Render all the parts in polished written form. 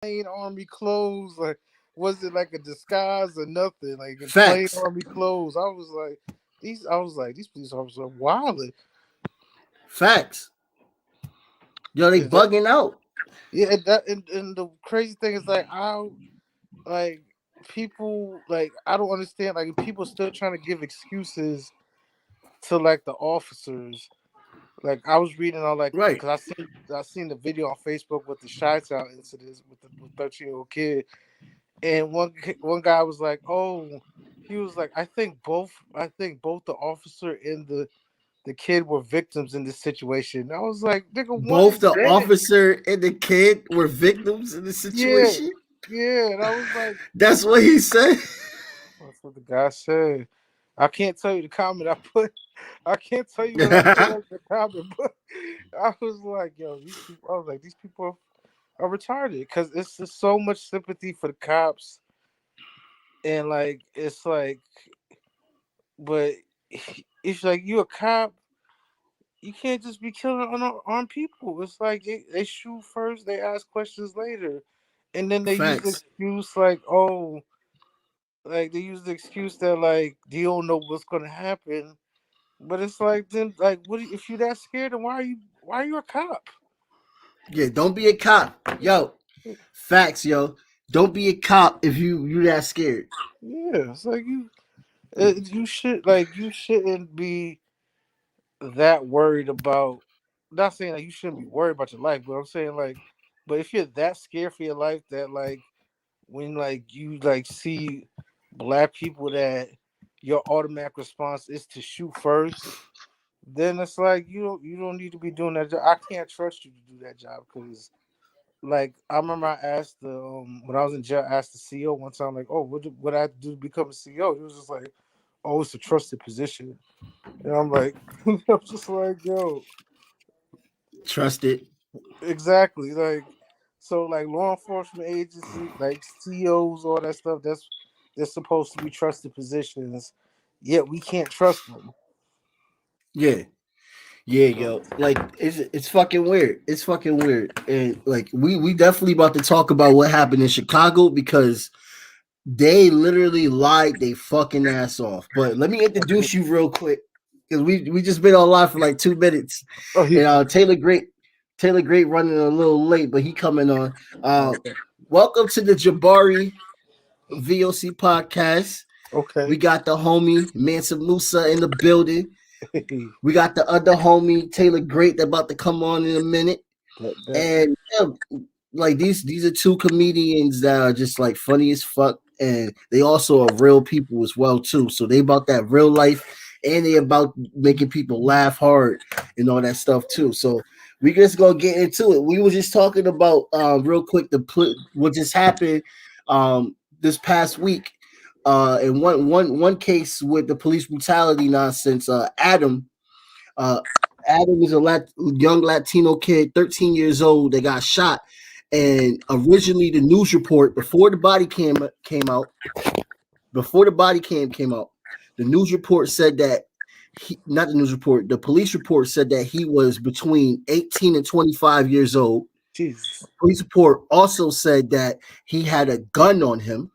plain army clothes. Like, was it like a disguise or nothing? Like in plain Facts. army clothes. I was like, these police officers are wild. Facts. Yo, they Is that bugging out. yeah? And the crazy thing is like how like people like I don't understand like people still trying to give excuses to like the officers. Like I was reading all like Right. because I seen the video on Facebook with the Chi Town incidents with the 13-year-old kid, and one guy was like, "Oh," he was like, I think both the officer and the kid were victims in this situation." I was like, "Nigga, one Both is the dead." officer and the kid were victims in the Yeah, situation. yeah, and I was like, That's what he said. "That's what the guy said." I can't tell you the comment I put. I can't tell you what I put as the comment, but I was like, "Yo, these people." I was like, "These people are retarded," because it's just so much sympathy for the cops, and like it's like, but it's like you a cop, you can't just be killing unarmed people. It's like they shoot first, they ask questions later, and then they use the Facts. excuse like, oh, like they use the excuse that like they don't know what's gonna happen. But it's like then like if you that scared, then why are you a cop? Yeah, don't be a cop. Yo, facts, yo. Don't be a cop if you that scared. Yeah, it's like you shouldn't be that worried about. Not saying like you shouldn't be worried about your life, but I'm saying like, but if you're that scared for your life that like when like you like see black people that your automatic response is to shoot first, then it's like you don't need to be doing that job. I can't trust you to do that job because like I remember I asked the when I was in jail, I asked the CEO one time like, oh, what I have to do to become a CEO? He was just like, oh, it's a trusted position, and I'm like, I'm just like, yo, Trust it. exactly, like so like law enforcement agency, like CEOs, all that stuff. They're supposed to be trusted positions, yet we can't trust them. Yeah. Yeah, yo. Like it's fucking weird. It's fucking weird. And like we definitely about to talk about what happened in Chicago because they literally lied they fucking ass off. But let me introduce you real quick. Because we just been on live for like 2 minutes. Oh yeah. And Taylor Great running a little late, but he coming on. Okay. Welcome to the Jabari VOC podcast. We Okay. got the homie Mansa Musa in the building. that, We got the other homie Taylor Great that about to come on in a minute. that. And yeah, like these are two comedians that are just like funny as fuck, and they also are real people as well too. So they about that real life, and they about making people laugh hard and all that stuff too. So we just gonna get into it. We were just talking about real quick what just happened this past week. In one case with the police brutality nonsense, uh, Adam is a young Latino kid, 13 years old, that got shot. And originally, the news report before the body came out, the news report said that not the news report, the police report said that he was between 18 and 25 years old. Jesus. Police report also said that he had a gun on him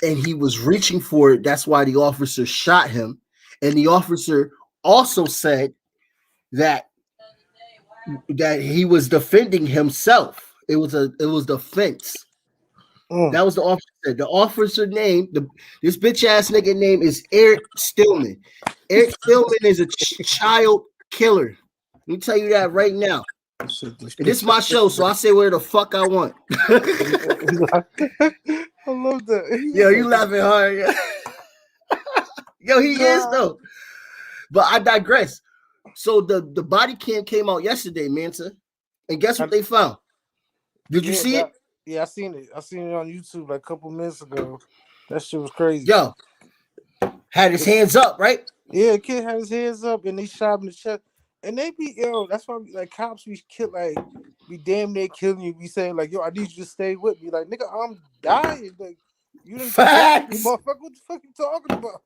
and he was reaching for it. That's why the officer shot him. And the officer also said that he was defending himself. It was defense. Mm. That was the officer. The officer name, this bitch ass nigga name is Eric Stillman. Eric Stillman is a child killer. Let me tell you that right now. Shit, this And this is bitch. my show, so I say where the fuck I want. I love that. He Yo, was you like, laughing hard. Yo, he is nah. though. But I digress. So the body came out yesterday, Mansa. And guess what I, they found? Did you yeah, see it? yeah, I seen it. I seen it on YouTube like a couple minutes ago. That shit was crazy. Yo, had his hands up, right? Yeah, the kid had his hands up and they shot him in the chest. And they be that's why like cops be kill like be damn near killing you. Be saying like, yo, I need you to stay with me. Like, nigga, I'm dying. Like, you done killed me, Facts. motherfucker. What the fuck you talking about?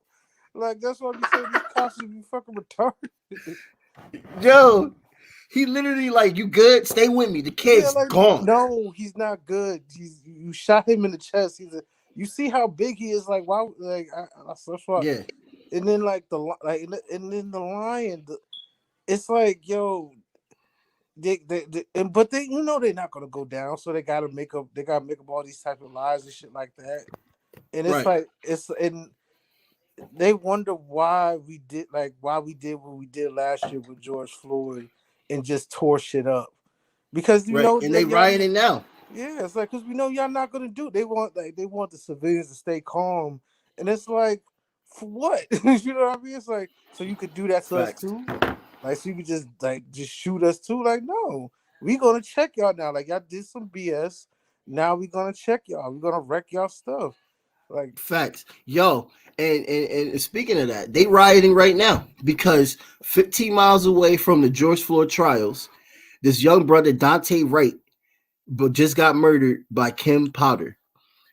Like, that's why I be saying these cops should be fucking retarded. Yo, He literally like, you good? Stay with me. The Yeah, kid's like gone. no, he's not good. He's you shot him in the chest. He's a you see how big he is. Like why? Like that's why. Yeah, And then like like and then the lion. It's like yo, they and but they they're not gonna go down. So they gotta make up. They gotta make up all these type of lies and shit like that. And it's right, like it's and they wonder why we did what we did last year with George Floyd and just tore shit up because you right. know And they that y'all. rioting now. Yeah, it's like because we know y'all not gonna do. They want the civilians to stay calm, and it's like for what? You know what I mean? It's like so you could do that to us Facts. too, like so you could just shoot us too. Like no, we gonna check y'all now. Like y'all did some BS. Now we gonna check y'all. We gonna wreck y'all stuff. Like Facts. Yo, and speaking of that, they rioting right now because 15 miles away from the George Floyd trials, this young brother Dante Wright, but just got murdered by Kim Potter.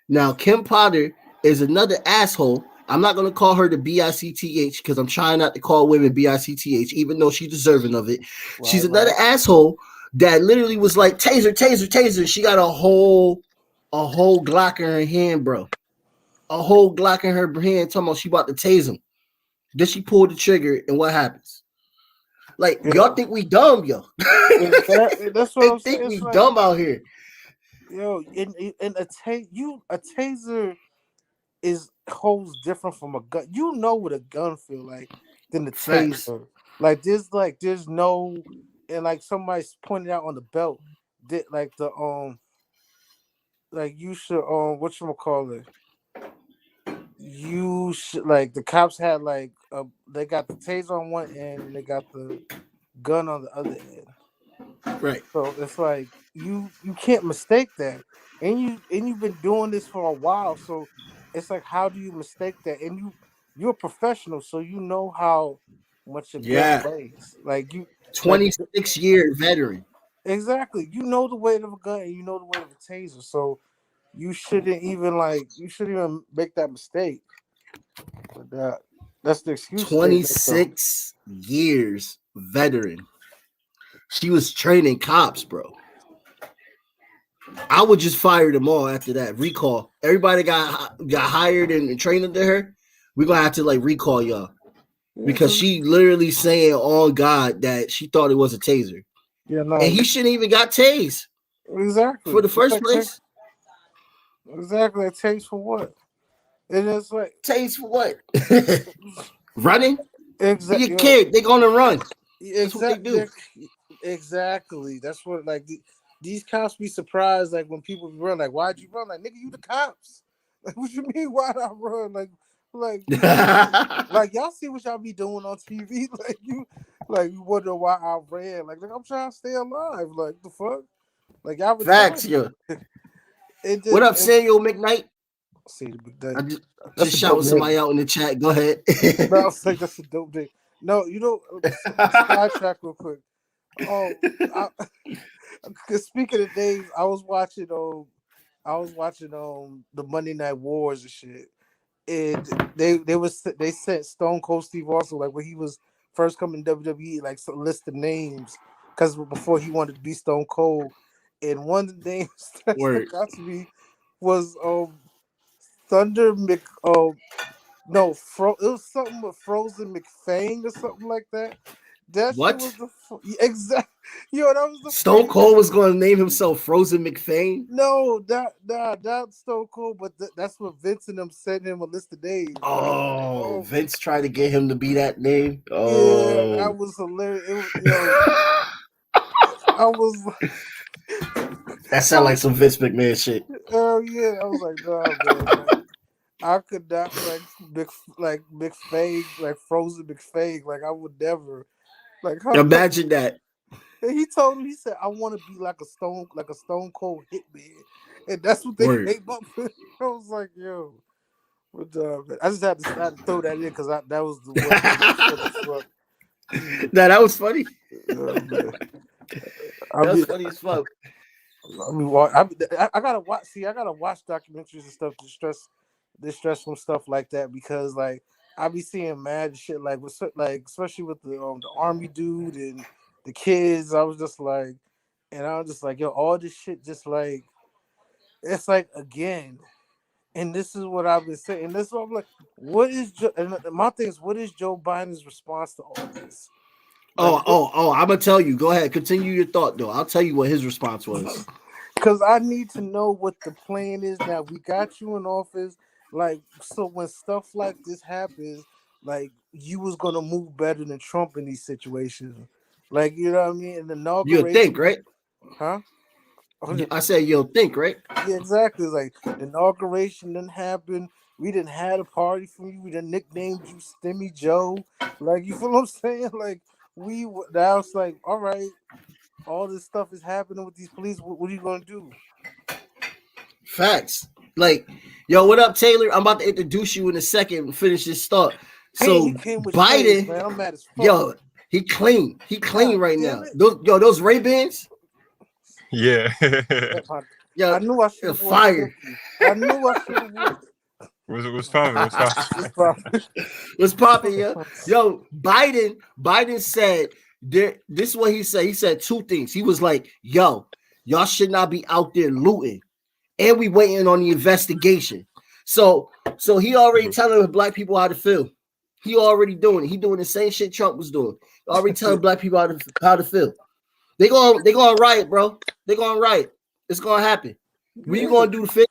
Now, Kim Potter is another asshole. I'm not gonna call her the BICTH because I'm trying not to call women BICTH, even though she's deserving of it. She's right, another right. asshole that literally was like taser, taser, taser. She got a whole Glock in her hand, bro. A whole Glock in her hand, talking about she about to tase him. Then she pulled the trigger, and what happens? Like, y'all Yeah, think we dumb, yo? exactly. That's what They I'm saying. think It's we like dumb out here. yo, in a taser is holds different from a gun. You know what a gun feel like than the Facts. taser. Like there's no and like somebody's pointed out on the belt that like the like you should what you call it. You should like the cops had like they got the taser on one end and they got the gun on the other end. Right. So it's like you can't mistake that, and you've been doing this for a while. So it's like how do you mistake that? And you're a professional, so you know how much a gun Yeah. weighs. Like you like 26-year veteran. exactly. You know the weight of a gun, and you know the weight of a taser. So you shouldn't even make that mistake. But that's the excuse they make though. 26 years veteran. She was training cops, bro. I would just fire them all after that. Recall. Everybody got hired and trained under her. We're gonna have to like recall y'all. Yeah, Because cause she literally saying on God that she thought it was a taser. yeah, And no, he shouldn't even got tased for exactly. the It's first like place. exactly. It takes for what? And it's like Tased for what? Running? He a exactly, kid. They gonna run. That's what they do. exactly, exactly. That's what like these cops be surprised like when people run. Like, why'd you run? Like, nigga, you the cops. Like, what you mean? Why'd I run? Like like y'all see what y'all be doing on TV. Like you wonder why I ran. Like I'm trying to stay alive. Like the fuck. Like y'all Facts, retarded. yo. It What just up, Samuel McKnight? see the big day. I just, That's just a dope shouting name. somebody out in the chat. Go ahead. No, I was like, that's a dope name. No, you know, sidetrack real quick. Oh, I, 'cause speaking of names, I was watching the Monday Night Wars and shit, and they sent Stone Cold Steve Austin like when he was first coming to WWE like some list of names because before he wanted to be Stone Cold, and one of the names that Word. stuck out to me was Thunder Mc no, it was something with Frozen McFang or something like that. That shit was What? the exact. Yo, that was the Stone funniest Cold was shit. going to name himself Frozen McFane? No, that's so cool. But that's what Vince and them sent him a list of names. Oh, Oh Vince tried to get him to be that name. yeah, Oh. that was hilarious. It was, yo, I was, That I sound like was, some Vince McMahon shit. oh yeah, I was like, nah, man, like I could not like McFang, like Frozen McFang, like I would never, like how. Imagine that. And he told him, he said, "I want to be like a stone cold hitman," and that's what they Word. came up with. I was like, "Yo," but I just had to throw that in because that was the one that made me funny as fuck. Nah, that was funny. Man. I That was mean, funny as fuck. I gotta watch. See, I gotta watch documentaries and stuff to stress from stuff like that because like I be seeing mad shit like with like especially with the army dude the kids. I was just like, and I was just like, yo, all this shit, just like it's like again. And this is what I've been saying. And this is what I'm like, what is and my thing is, what is Joe Biden's response to all this? Like, I'm gonna tell you. Go ahead, continue your thought though. I'll tell you what his response was. because I need to know what the plan is now. We got you in office, like, so when stuff like this happens, like, you was gonna move better than Trump in these situations, like, you know what I mean? An You'll think, inauguration, right? huh? I said you'll think, right? Yeah, exactly. It's like the inauguration didn't happen. We didn't had a party for you. We done nicknamed you Stimmy Joe. Like, you feel what I'm saying? Like, now it's like, all right, all this stuff is happening with these police. What are you gonna do? Facts. Like, yo, what up, Taylor? I'm about to introduce you in a second and finish this thought. Damn, he So came with shades, Biden, man. I'm mad as fuck. yo, he clean. He God clean right damn now. it. Those Ray Bans, Yeah. yo, I knew I should have wore the fire. silky. I knew I should have wore. was popping? Was popping? It's probably. What's popping, yo? Yo, Biden said there. This is what he said. He said two things. He was like, "Yo, y'all should not be out there looting, and we waiting on the investigation." So he already telling black people how to feel. He already doing it. He doing the same shit Trump was doing. Already telling black people how to feel. They going riot, bro. They going riot. It's gonna happen. What you gonna do to fix?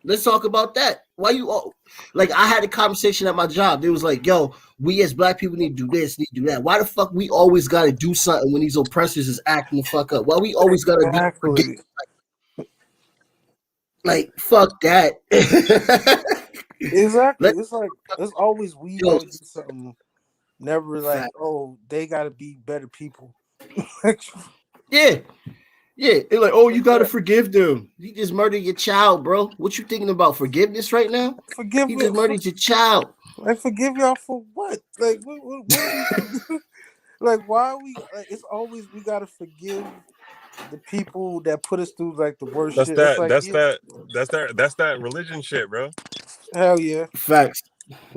Let's talk about that. Why you all like? I had a conversation at my job. They was like, "Yo, we as black people need to do this, need to do that. Why the fuck we always got to do something when these oppressors is acting the fuck up? Why we always got to be Exactly. like fuck that." Exactly. Let It's like it's always we yo, gotta do something. Never like, fact. oh, they gotta be better people. Yeah, yeah. They're like, "Oh, you got to forgive them. He just murdered your child, bro. What you thinking about forgiveness right now? Forgive He me. just murdered your child." Like, forgive y'all for what? Like, what are we gonna do? Like, why are we? Like, it's always we gotta forgive the people that put us through like the worst That's shit. It's that. like, That's yeah, that. That's that religion shit, bro. hell yeah. Facts.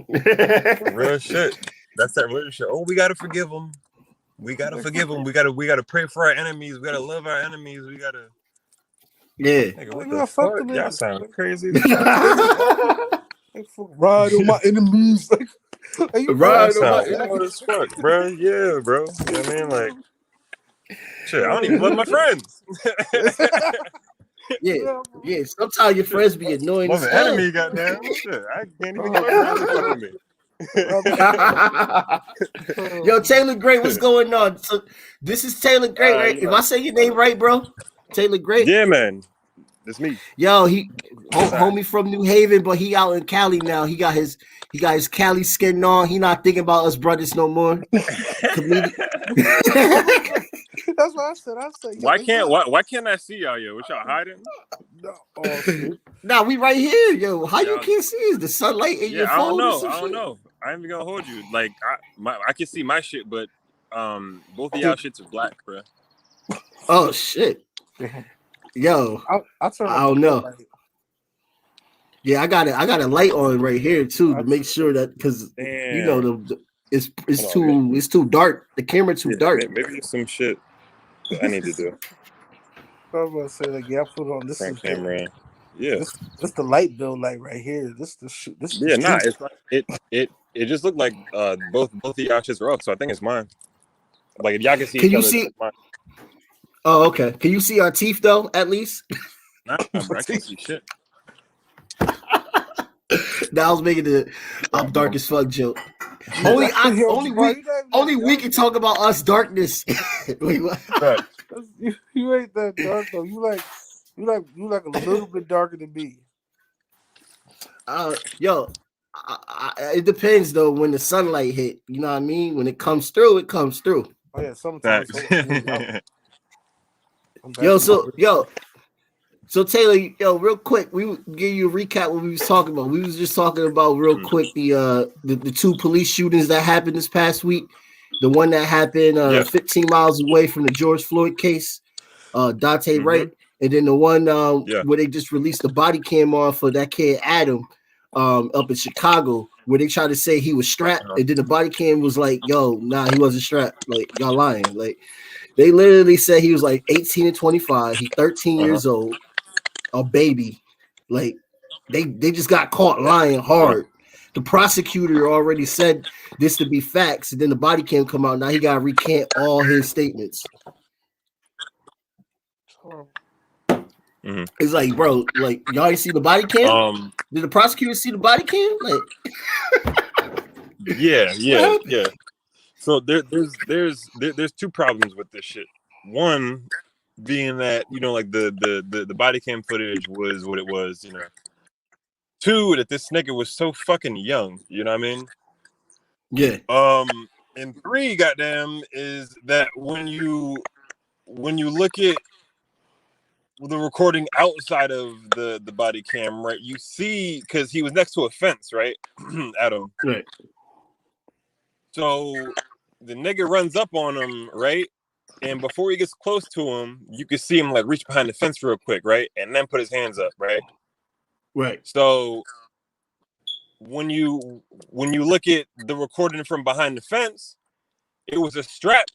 Real shit. That's that religion shit. Oh, we gotta forgive them. We gotta forgive them. We gotta pray for our enemies. We gotta love our enemies. We gotta. Yeah. Nigga, what the Yeah, fuck fuck? them Y'all niggas. sound crazy as fuck. Exactly. Like, fuck, ride on my enemies. Like you know, Y'all Right on my sound wild as fuck, bro. Yeah, bro. You know what I mean? Like, shit, I don't even love my friends. Yeah, yeah, yeah. Sometimes your Shit. friends be annoying Love as an hell. enemy, goddamn. Shit, I can't even get oh my friends to fuck man. with me. Yo, Oh, Taylor Great, what's going on? So this is Taylor Great, right? You If know, I say your name right, bro, Taylor Great. yeah, man. That's me. Yo, Yes, I. homie from New Haven, but he out in Cali now. He got his Cali skin on. He not thinking about us brothers no more. Comedian. that's what I said. I said, yo, Why is can't that why can't I see y'all? Yo, what y'all hiding? no? Oh shit. Nah, we right here, yo. How you Y'all, can't see? Is the sunlight in yeah, your I don't phone or know. some I don't shit? know. I ain't even gonna hold you. Like I can see my shit, but both of y'all shits are black, bro. Oh shit, yo. I turn I up the don't red know. light. Yeah, I got a light on right here too I to make sure that because you know Damn. it's Hold on, maybe, too dark. The camera too yeah, dark. maybe it's some shit that I need to do. I was gonna say like, yeah, I put on this Front is the camera. Yeah. this the light bill light right here. This the Yeah, nah, street. it's not it just looked like both of y'all shits were off, so I think it's mine. Like if y'all can see Can each you other, then see? it's mine. Oh, okay. Can you see our teeth though? At least. Nah, bro, I can't see shit. That was making the I'm dark as fuck joke. Only I Yo, only bro, we you not even only that we dark. can talk about us darkness. Wait, what? But You ain't that dark though. You like a little bit darker than me. Yo, it depends though. When the sunlight hit, you know what I mean. When it comes through, it comes through. Oh yeah, sometimes. facts. So, yeah, I'm back Yo, to my so yo, so Taylor, yo, real quick, we would give you a recap what we was talking about. We was just talking about real quick the two police shootings that happened this past week. The one that happened Yeah. 15 miles away from the George Floyd case, Dante Mm-hmm. Wright, and then the one Yeah. where they just released the body cam on for that kid Adam. up in Chicago where they tried to say he was strapped, Uh-huh. and then the body cam was like, "Yo, nah, he wasn't strapped. Like y'all lying." Like they literally said he was like 18 and 25. He 13 Uh-huh. years old, a baby. Like they just got caught lying Uh-huh. hard. The prosecutor already said this to be facts, and then the body cam come out. Now he got to recant all his statements. Mm-hmm. It's like, bro, like y'all ain't see the body cam? Um. Did the prosecutor see the body cam? Like, Yeah. what Yeah. happened? Yeah. So there's two problems with this shit. One being that like the body cam footage was what it was. Two, that this nigga was so fucking young. You know what I mean? Yeah, And three, goddamn, is that when you look at the recording outside of the body cam, right? You see, because he was next to a fence, right, Adam. right, So the nigga runs up on him, right? And before he gets close to him, you can see him like reach behind the fence real quick, right? And then put his hands up, right? right. So when you look at the recording from behind the fence, it was a strap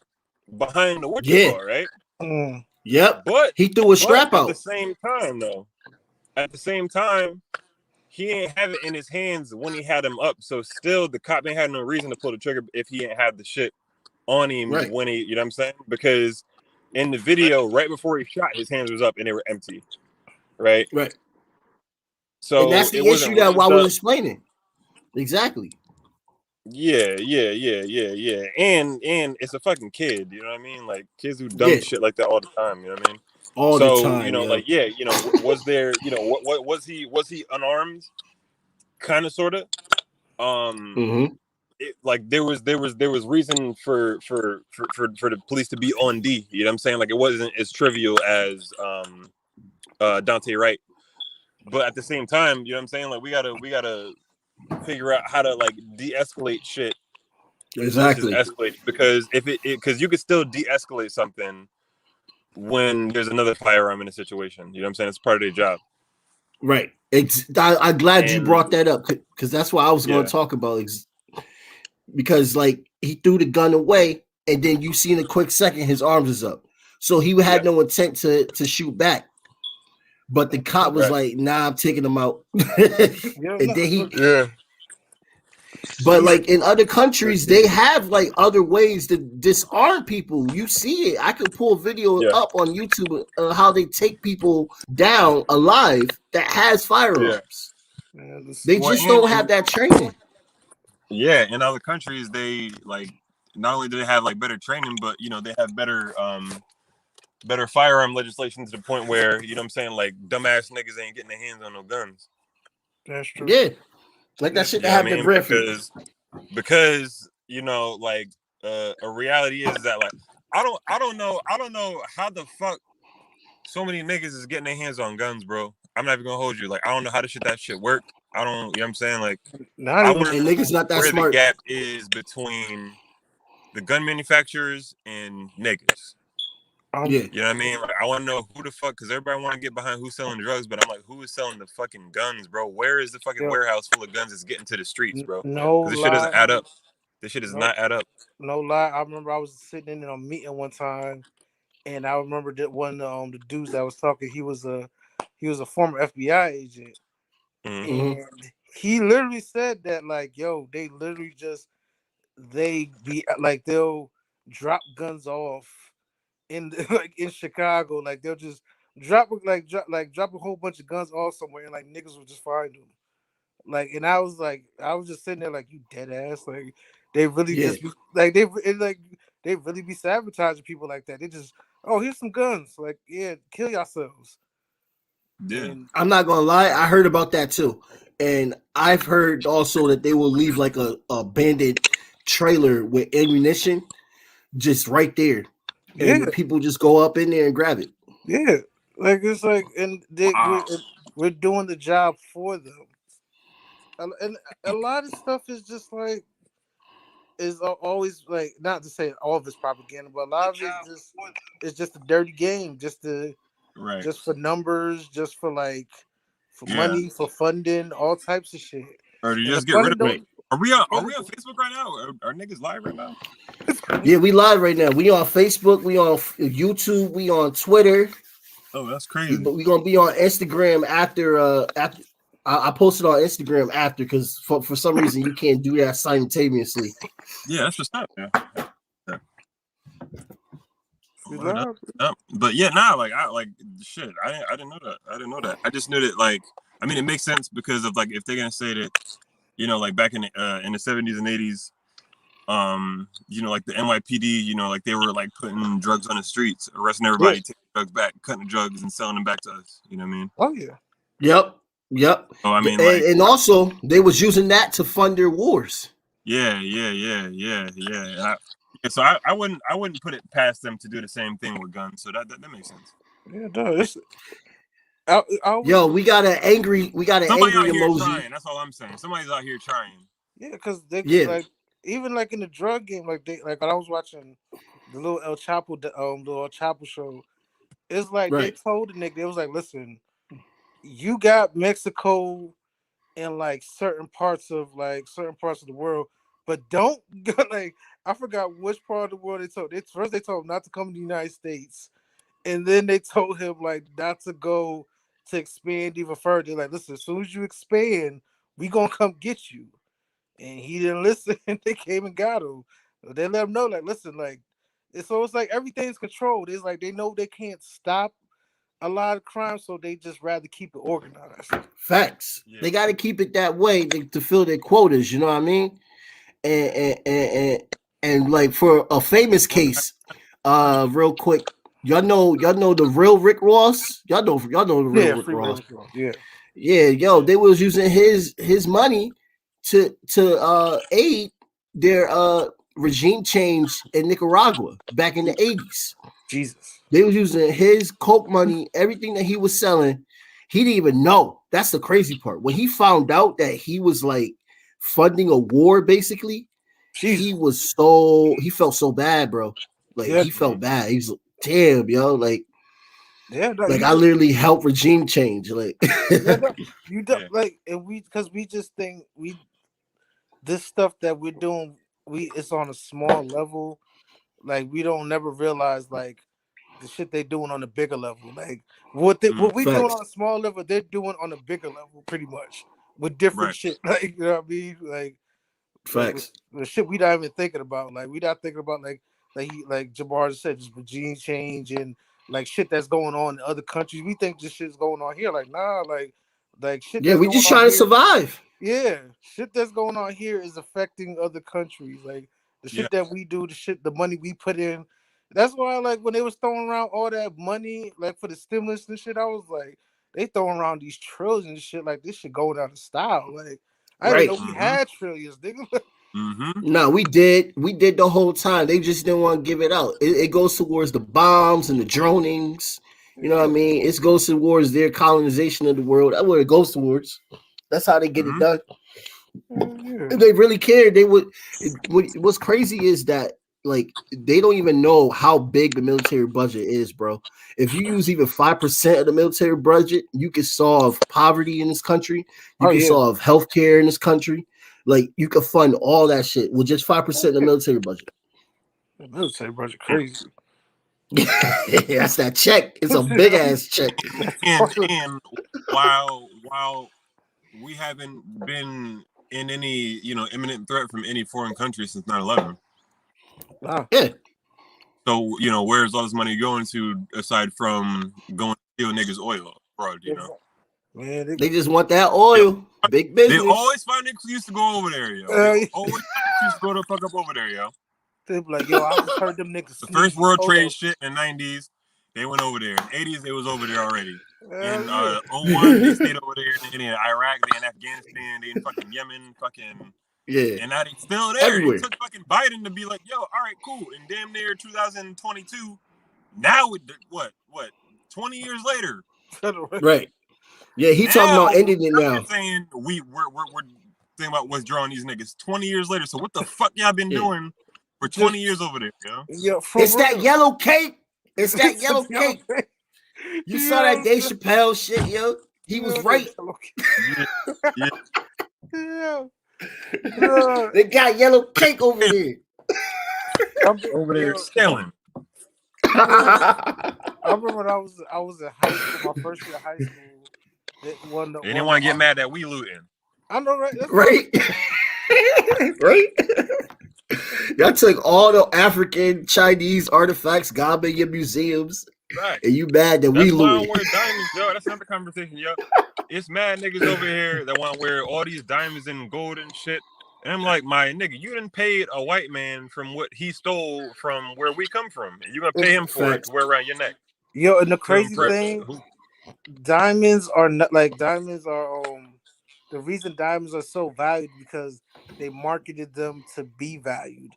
behind the what you Yeah, call, right? Mm. yep. But He threw a but strap at the out. same time though, at the same time, he ain't have it in his hands when he had him up. So still the cop ain't had no reason to pull the trigger if he ain't have the shit on him Right, when he, you know what I'm saying? Because in the video, right before he shot, his hands was up and they were empty, right? right. And So that's it the issue wasn't that I raised was up. explaining. Exactly. Yeah. And it's a fucking kid, you know what I mean? Like kids do dumb Yeah, shit like that all the time, you know what I mean? all the So, time, yo. like, yeah, was there, what was he unarmed? Kind of, sort of. Um, Mm-hmm. like there was reason for the police to be on D. You know what I'm saying? Like it wasn't as trivial as Dante Wright, but at the same time, you know what I'm saying? Like we gotta figure out how to like de-escalate shit as much as Exactly. escalate, because if because you could still de-escalate something when there's another firearm in a situation. You know what I'm saying? It's part of their job. Right. I'm glad you And brought that up because that's what I was going yeah, to talk about. Because like he threw the gun away, and then you see in a quick second his arms is up. So he yeah, had no intent to shoot back. But the cop was right, like, "Nah, I'm taking him out." Yeah, And no, then he, yeah, but like in other countries, they have like other ways to disarm people. You see it. I could pull a video yeah, up on YouTube how they take people down alive that has yeah. firearms. yeah, this, They Well, just don't have and that training. yeah, in other countries, they like not only do they have like better training, but they have better firearm legislation to the point where what I'm saying, like dumbass niggas ain't getting their hands on no guns. that's true. Yeah, like Yeah, that shit You that know what I happened to mean? Bradford. Because like a reality is that like I don't know how the fuck so many niggas is getting their hands on guns, bro. I'm not even gonna hold you. Like I don't know how that shit work. I don't. You know what I'm saying? Like not I even. want to And know niggas not that where the smart. gap is between the gun manufacturers and niggas. Um, Yeah, You know what I mean? Like, I want to know who the fuck, because everybody want to get behind who's selling drugs, but I'm like, who is selling the fucking guns, bro? Where is the fucking yo, warehouse full of guns that's getting to the streets, bro? no Because this shit doesn't lie, add up. This shit does no, not add up. no lie. I remember I was sitting in a meeting one time, and I remember that one the dudes that was talking. He was a former FBI agent, Mm-hmm. mm-hmm. and he literally said that like, yo, they literally just they be like they'll drop guns off in like in Chicago, like they'll just drop a whole bunch of guns off somewhere, and like niggas will just find them. Like, and I was just sitting there like, you dead ass. Like, they really Yeah. just be like they really be sabotaging people like that. They just, oh, here's some guns. Like, yeah, kill yourselves. Yeah. And I'm not gonna lie, I heard about that too. And I've heard also that they will leave like a banded trailer with ammunition just right there. yeah, And people just go up in there and grab it. yeah, like it's like, and Wow. we're doing the job for them. And a lot of stuff is just like is always like, not to say all of it's propaganda, but a lot of it just it's just a dirty game, Right. just for numbers, just for like for Yeah. money, for funding, all types of shit. Or to And the just get rid funding of it. don't. Right. The Are we funding on don't. Facebook right now? Are niggas live right now? Yeah, we live right now. We on Facebook. We on YouTube. We on Twitter. Oh, that's crazy. We gonna be on Instagram after. I posted on Instagram after because for some reason you can't do that simultaneously. Yeah, that's what's up. Yeah. Yeah. We Word up. live. But yeah, nah, like I like shit. I didn't know that. I didn't know that. I just knew that like I mean it makes sense because of like if they're gonna say that, like back in the 70s and 80s, like the NYPD, like they were like putting drugs on the streets, arresting Yeah. everybody, taking drugs back, cutting the drugs and selling them back to us. You know what I mean? Oh yeah. Yep, yep. So I mean And, like and also they was using that to fund their wars. yeah. So I wouldn't put it past them to do the same thing with guns. So that makes sense. Yeah, no, it's. I always Yo, look. we got an Somebody angry out here emoji. trying. That's all I'm saying. Somebody's out here trying. Yeah, because they Yeah, like even like in the drug game, like they like when I was watching the little the El Chapo show. It's like they right. told the nigga, they was like, listen, you got Mexico in like certain parts of the world, but don't go like I forgot which part of the world they told. They told him not to come to the United States, and then they told him like not to go to expand even further. Like, listen, as soon as you expand, we gonna come get you. And he didn't listen. They came and got him. They let him know, like, listen, like, it's like everything's controlled. It's like they know they can't stop a lot of crime, so they just rather keep it organized. Facts. Yeah. They got to keep it that way to fill their quotas. You know what I mean? And like for a famous case, real quick, y'all know the real Rick Ross. Y'all know the real Yeah, Rick freeway Ross. was wrong. Yeah, Yeah, yo, they was using his money to aid their regime change in Nicaragua back in the 80s. Jesus. They was using his coke money, everything that he was selling. He didn't even know. That's the crazy part. When he found out that he was like funding a war, basically, Jesus. he felt so bad, bro. Like Yeah, he felt bad. He's like, damn, yo, yeah. No, like you I just literally helped regime change. Like yeah, no, you don't Yeah. like, and because we just think this stuff that we're doing, it's on a small level. Like we don't never realize like the shit they doing on a bigger level. Like Mm, what we doing facts. on a small level, they're doing on a bigger level, pretty much with different right. shit. Like you know what I mean? Like Facts. with shit we not even thinking about. Like we not thinking about like Jabbar said, just regime change and like shit that's going on in other countries. We think this shit's going on here. Like nah, like shit Yeah, that's we going just on trying to here. survive. Yeah, shit that's going on here is affecting other countries. Like the Yeah. shit that we do, the money we put in. That's why, like, when they was throwing around all that money, like for the stimulus and shit, I was like, they throwing around these trillions and shit. Like this shit going out of style. Like I didn't even Right. know we Mm-hmm. had trillions, nigga. Mm-hmm. No, we did the whole time. They just didn't want to give it out. It goes towards the bombs and the dronings. You know what I Yeah, mean? It goes towards their colonization of the world. That's what it goes towards. That's how they get it Mm-hmm. done. yeah. If they really cared, they would. What's crazy is that like they don't even know how big the military budget is, bro. If you use even 5% of the military budget, you can solve poverty in this country. You Oh can yeah. solve healthcare in this country. Like you can fund all that shit with just 5% of the military budget. The military budget crazy. That's that check. It's a big ass check. And while we haven't been in any imminent threat from any foreign country since 9/11. Nah, Yeah, So where's all this money going to aside from going to steal niggas oil abroad? man, they just want that Yo, oil. Big they business. always find an excuse to go over there, yo. They always find an excuse to go to fuck up over there, yo. they be like, yo, I just heard them niggas The first sneeze. World Hold Trade up. shit in the 90s, they went over there. In the 80s, they was over there already. In Yeah. '01, they stayed over there. They in Iraq, they in Afghanistan, they in fucking Yemen, Yeah, and now they still there. It everywhere. took fucking Biden to be like, yo, all right, cool. And damn near 2022, now what, 20 years later, Right. Yeah, he talking now about ending it you're now. saying we're thinking about withdrawing these niggas 20 years later. So what the fuck y'all been Yeah. doing for Just 20 years over there, yo? yeah, for It's that real. yellow cake. It's that yellow cake. You saw that Yeah, Dave Chappelle shit, yo. He was Yeah, the right. yellow Yeah, yeah. yeah. Yeah. They got yellow cake over there. Over there Yo, stealing. I remember, I remember when I was in high school, my first year of high school. That They didn't one want to get mad that we looting. I know, right? That's what Right? Right? Y'all took all the African, Chinese artifacts, got in your museums, Right. and you mad that we That's why I looted. don't wear diamonds, yo. That's another conversation, yo. It's mad niggas over here that want to wear all these diamonds and gold and shit. And I'm like, my nigga, you done paid a white man from what he stole from where we come from. And you're going to pay him for it Facts. to wear around your neck. Yo, and the To crazy impress thing, who? diamonds are not like diamonds are the reason diamonds are so valued because they marketed them to be valued.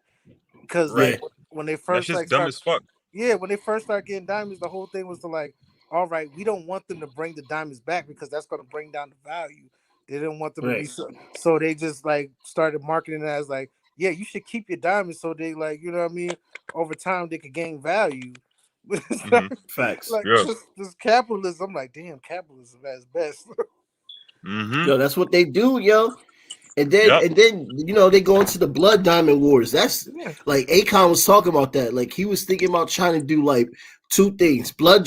Because Yeah. like Right. when they That's first just like dumb start as fuck. yeah, when they first start getting diamonds, the whole thing was to like, all right, we don't want them to bring the diamonds back because that's gonna bring down the value. They didn't want them to be Right. so they just like started marketing it as like, yeah, you should keep your diamonds so they like, you know what I mean? Over time they could gain value. But it's Mm-hmm. Facts. like Yeah. this capitalism. I'm like, damn, capitalism at its best. Mm-hmm. Yo, that's what they do, yo. Yep. And then they go into the blood diamond wars. That's Yeah. like Akon was talking about that. Like he was thinking about trying to do like two things: blood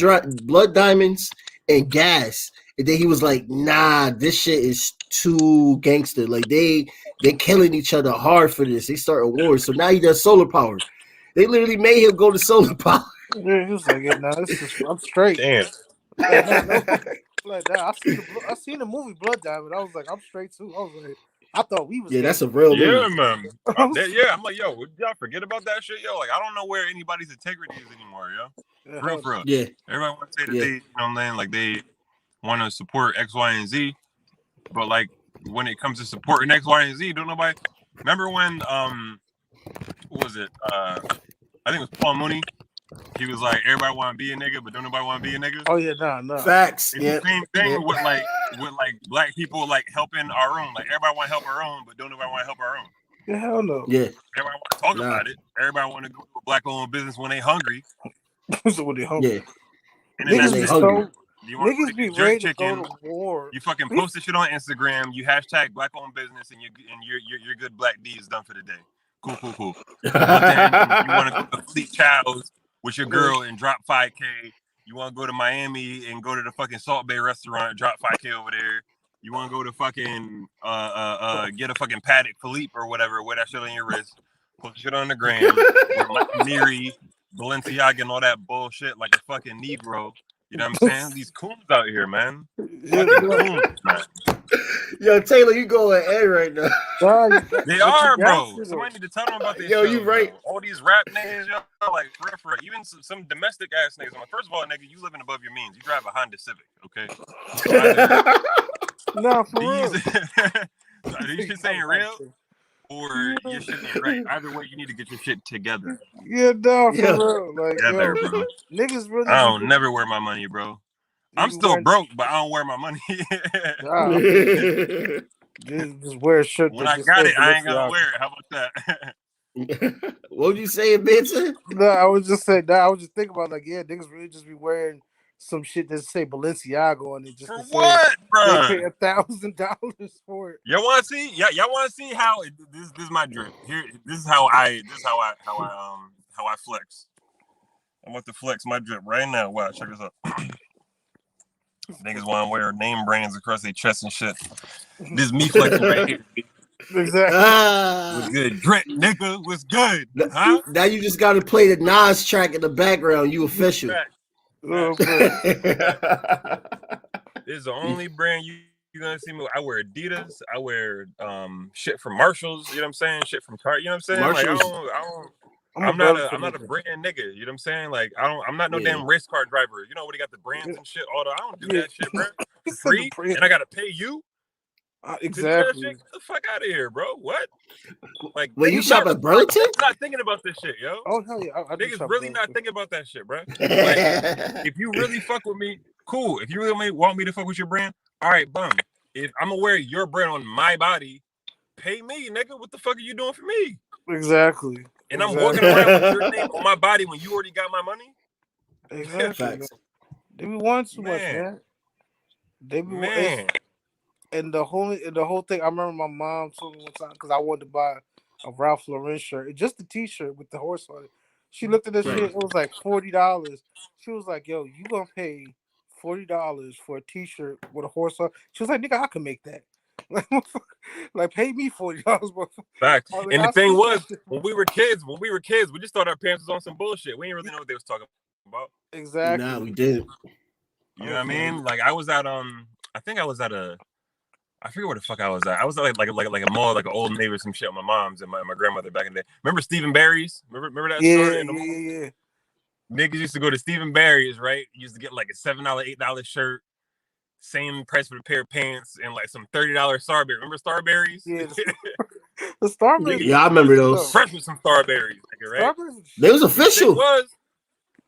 diamonds and gas. And then he was like, "Nah, this shit is too gangster. Like they killing each other hard for this. They starting wars. So now he does solar power. They literally made him go to solar power. Yeah, he was like, yeah, nah, this is I'm straight. Damn. Like, nah, no, like that. I seen the movie Blood Diamond. I was like, I'm straight too. I was like, I thought we was Yeah, that's a gangsters. real Yeah, movie. man. I was, Yeah, I'm like, yo, would y'all forget about that shit, yo? Like, I don't know where anybody's integrity is anymore, yo. yeah, For real, hell for real. Yeah, Everybody want to say that yeah. they, you know what I'm saying, like they want to support X, Y, and Z, but like when it comes to supporting X, Y, and Z, don't nobody remember when what was it? I think it was Paul Mooney. He was like, everybody want to be a nigga, but don't nobody want to be a nigga. oh yeah, nah. Facts. It's the Yeah. same thing with like black people like helping our own. Like everybody want to help our own, but don't nobody want to help our own. Yeah, hell no. Yeah. Everybody want to talk Nah. about it. Everybody want to go to a black-owned business when they hungry, So when they hungry, Yeah. and then When niggas that's they be it. hungry. so You want to go niggas to be get jerk ready to go chicken. to war. You fucking post this shit on Instagram. You hashtag black-owned business, and your good black D is done for the day. Cool. But then you want to go to Fleet Chow's with your girl and drop 5K. You want to go to Miami and go to the fucking Salt Bay restaurant, drop 5K over there. You want to go to fucking get a fucking Paddock Philippe or whatever, wear that shit on your wrist, put shit on the gram, wear Mike Miri, Balenciaga, and all that bullshit like a fucking Negro. You know what I'm saying? These coons out here, man. Yeah, Fucking coons, man. Yo, Taylor, you going A right now. nah, They but you are, got bro. to though. Somebody need to tell them about their Yo, you shows, right. yo. All these rap niggas, yo, like for real. Even some domestic ass niggas. I'm like, first of all, nigga, you living above your means. You drive a Honda Civic, okay? So Nah, for these, real. are these shit saying real or your shit ain't right? Either way, you need to get your shit together. Yeah, nah, for Yeah. real. Like, Together, yo, bro. niggas really I be don't never wear my money, bro. they I'm be still wearing. broke, but I don't wear my money. Nah, I feel just wear a shirt When that I just got says it, I ain't gonna Balenciaga. wear it. How about that? What would you say, Benson? No, I was just saying. Nah, I was just thinking about like, yeah, niggas really just be wearing some shit that say Balenciaga on it just For to say what, they bro? pay $1,000 for it. Y'all want to see? Y'all want to see how this is my drip. Here, this is how I flex. I'm about to flex my drip right now. Wow, check this out. Niggas want to wear name brands across their chest and shit. This is me flexing right here. Exactly. What's good, drip, nigga? What's good? Now Huh? now you just got to play the Nas track in the background. You official. Fact. Oh, Fact. man. This is the only brand you gonna see me. I wear Adidas. I wear shit from Marshalls. You know what I'm saying? Shit from Target. You know what I'm saying? Marshalls. I'm a I'm not a brand nigga. You know what I'm saying? Like I'm not no Yeah. damn race car driver. You know what? He got the brands and shit. I don't do that shit, bro. He For said the free, brand. and I gotta pay you to do that Exactly. shit. Get the fuck out of here, bro. What? Like When you niggas shop not, at Burlington? niggas not thinking about this shit, yo. Oh hell yeah, I do Niggas shop really Burlington. not thinking about that shit, bro. Like, if you really fuck with me, cool. If you really want me to fuck with your brand, all right, bum. If I'm gonna wear your brand on my body, pay me, nigga. What the fuck are you doing for me? Exactly. And I'm walking around with your name on my body when you already got my money. Exactly. Facts. They be wanting too much, Man. man. They be it's Man, and the whole thing. I remember my mom told me one time because I wanted to buy a Ralph Lauren shirt, just a T-shirt with the horse on it. She looked at the Right. shit. It was like $40. She was like, "Yo, you gonna pay $40 for a T-shirt with a horse on?" She was like, "Nigga, I can make that. Like, pay me $40." fact. I was like, And the "I thing see that was, shit." when we were kids, we just thought our parents was on some bullshit. We didn't really know what they was talking about. Nah, Exactly. we didn't. You know what I mean? Like I was at I think I was at I forget where the fuck I was at. I was at like a mall, like an Old Navy or some shit with my mom's and my grandmother back in the day. Remember Stephen Barry's? Remember that store Yeah, in the mall? yeah. Niggas used to go to Stephen Barry's, right? Used to get like a $7, $8 shirt, same price for the pair of pants, and like some $30 Starberry. Remember Starberries? Yeah, the Starburst Niggas Yeah, I was remember used to shit be those. though. fresh with some Starberries, nigga, right? Starburst was They was shit. And the thing official. was,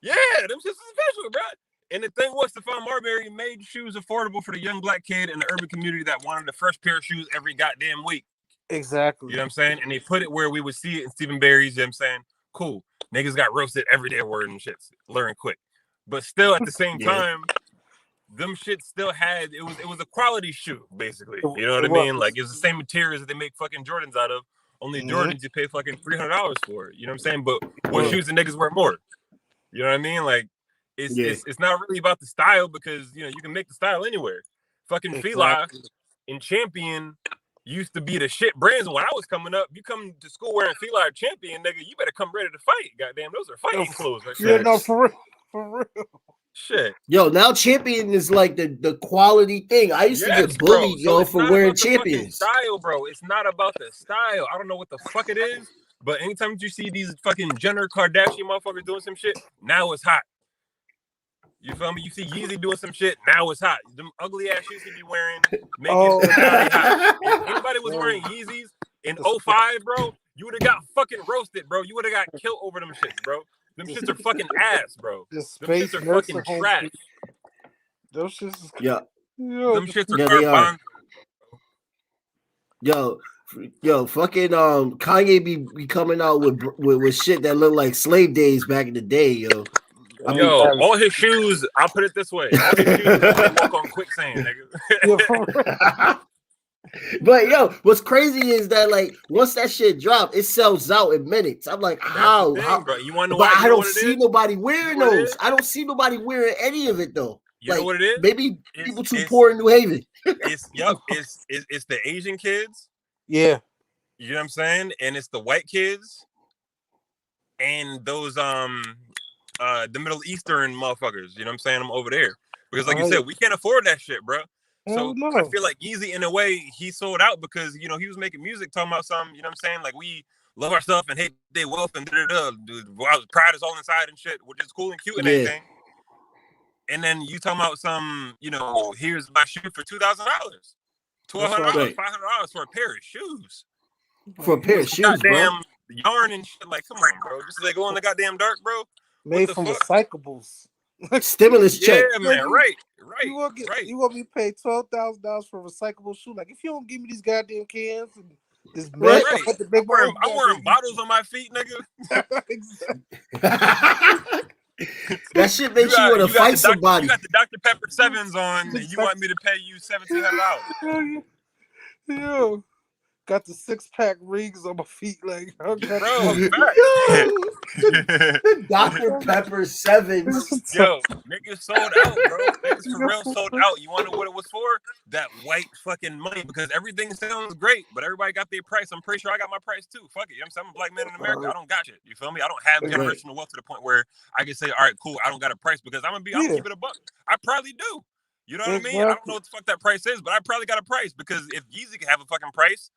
yeah, them shits was official, bro. And the thing was, Stephon Marbury made shoes affordable for the young black kid in the urban community that wanted the fresh pair of shoes every goddamn week. You Exactly. know what I'm saying? And they put it where we would see it in Stephen Barry's, you know what I'm saying? Cool. Niggas got roasted every day word and shits. Learn quick. But still at the same Yeah. time, them shits still had it was a quality shoe, basically. You know what It I mean? was. Like it's the same materials that they make fucking Jordans out of. Only Mm-hmm. Jordans you pay fucking $300 for. You know what I'm saying? But what Yeah. shoes the niggas wear more? You know what I mean? Like it's Yeah. it's it's not really about the style because you can make the style anywhere. Fucking Fila Exactly. and Champion used to be the shit brands when I was coming up. You come to school wearing Fila or Champion, nigga, you better come ready to fight. Goddamn, those are fighting clothes right Yeah, there. no, Facts. for real. For real. Shit. Yo, now champion is like the quality thing. I used to Yes, get bro. bullied, So yo, it's for not wearing about the fucking champions. style, bro. It's not about the style. I don't know what the fuck it is, but anytime you see these fucking Jenner Kardashian motherfuckers doing some shit, now it's hot. You feel me? You see Yeezy doing some shit, now it's hot. Them ugly ass shoes he be wearing, Oh, now they hot. If anybody was wearing man. Yeezys in 05, bro, you would have got fucking roasted, bro. You would have got killed over them shits, bro. Them shits are fucking ass, bro. The Them shits space are nursing fucking home. trash. Those shits is Yeah, yo. Them shits are yeah, they are. garbanzo. Yo, fucking Kanye be coming out with shit that look like slave days back in the day, yo. I mean, Yo, all his shoes, I'll put it this way. All his shoes look like they walk on quicksand, nigga. Yeah, for real. but yo, what's crazy is that like once that shit drop, it sells out in minutes. I'm like, That's the how? thing, bro. You wanna know But why? I You know don't what it see is? nobody You wearing know what it those. is? I don't see nobody wearing any of it though. You know Like what it is? maybe It's people too it's poor in New Haven. it's the Asian kids, Yeah. you know what I'm saying? And it's the white kids and those the Middle Eastern motherfuckers, you know what I'm saying? I'm over there. Because like you said, we can't afford that shit, bro. Hell So I no. feel like Easy in a way he sold out because he was making music talking about something, you know what I'm saying? Like we love our stuff and hate their wealth and pride is all inside and shit, which is cool and cute and Yeah, everything. And then you talking about some, here's my shoe for $2,000, That's $1,200, what right. $500 for a pair of shoes. For a pair of shoes, bro. Goddamn yarn and shit. Like, come on, bro. Just like go in the goddamn dark, bro. What made the from fuck? recyclables. Stimulus Yeah, check. man. Right. You want me to pay $12,000 for a recyclable shoe? Like if you don't give me these goddamn cans and this Right. mess, Right. I have to make my own I'm wearing goddamn- bottles on my feet, nigga. Exactly. That shit makes you want to fight somebody. You got the Dr. Pepper 7s on, and you want me to pay you $1,700. Yo, got the 6-pack rings on my feet, like I got Bro, The Dr. Pepper sevens. Yo, niggas sold out, bro. Niggas for real sold out. You want to know what it was for? That white fucking money, because everything sounds great, but everybody got their price. I'm pretty sure I got my price too. Fuck it. You know what I'm saying? I'm a black man in America. I don't got shit. You feel me? I don't have generational wealth to the point where I can say, all right, cool, I don't got a price because I'm gonna keep it a buck. I probably do. You know what I mean? I don't know what the fuck that price is, but I probably got a price because if Yeezy can have a fucking price,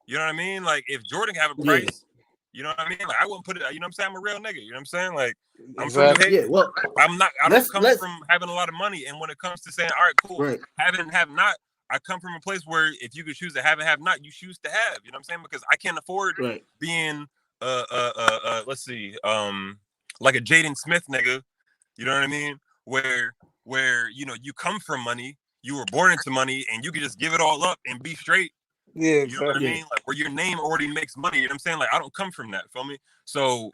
you know what I mean? Like if Jordan can have a price, you know what I mean? Like I wouldn't put it, you know what I'm saying? I'm a real nigga, you know what I'm saying? Like I'm from New Haven. Yeah, well, I don't come from having a lot of money. And when it comes to saying, all right, cool, have it and have not, I come from a place where if you could choose to have and have not, you choose to have. You know what I'm saying? Because I can't afford being let's see, like a Jaden Smith nigga, you know what I mean? Where you come from money, you were born into money, and you can just give it all up and be straight. Yeah, you know what I mean? Like where your name already makes money. You know what I'm saying? Like I don't come from that. Feel me? So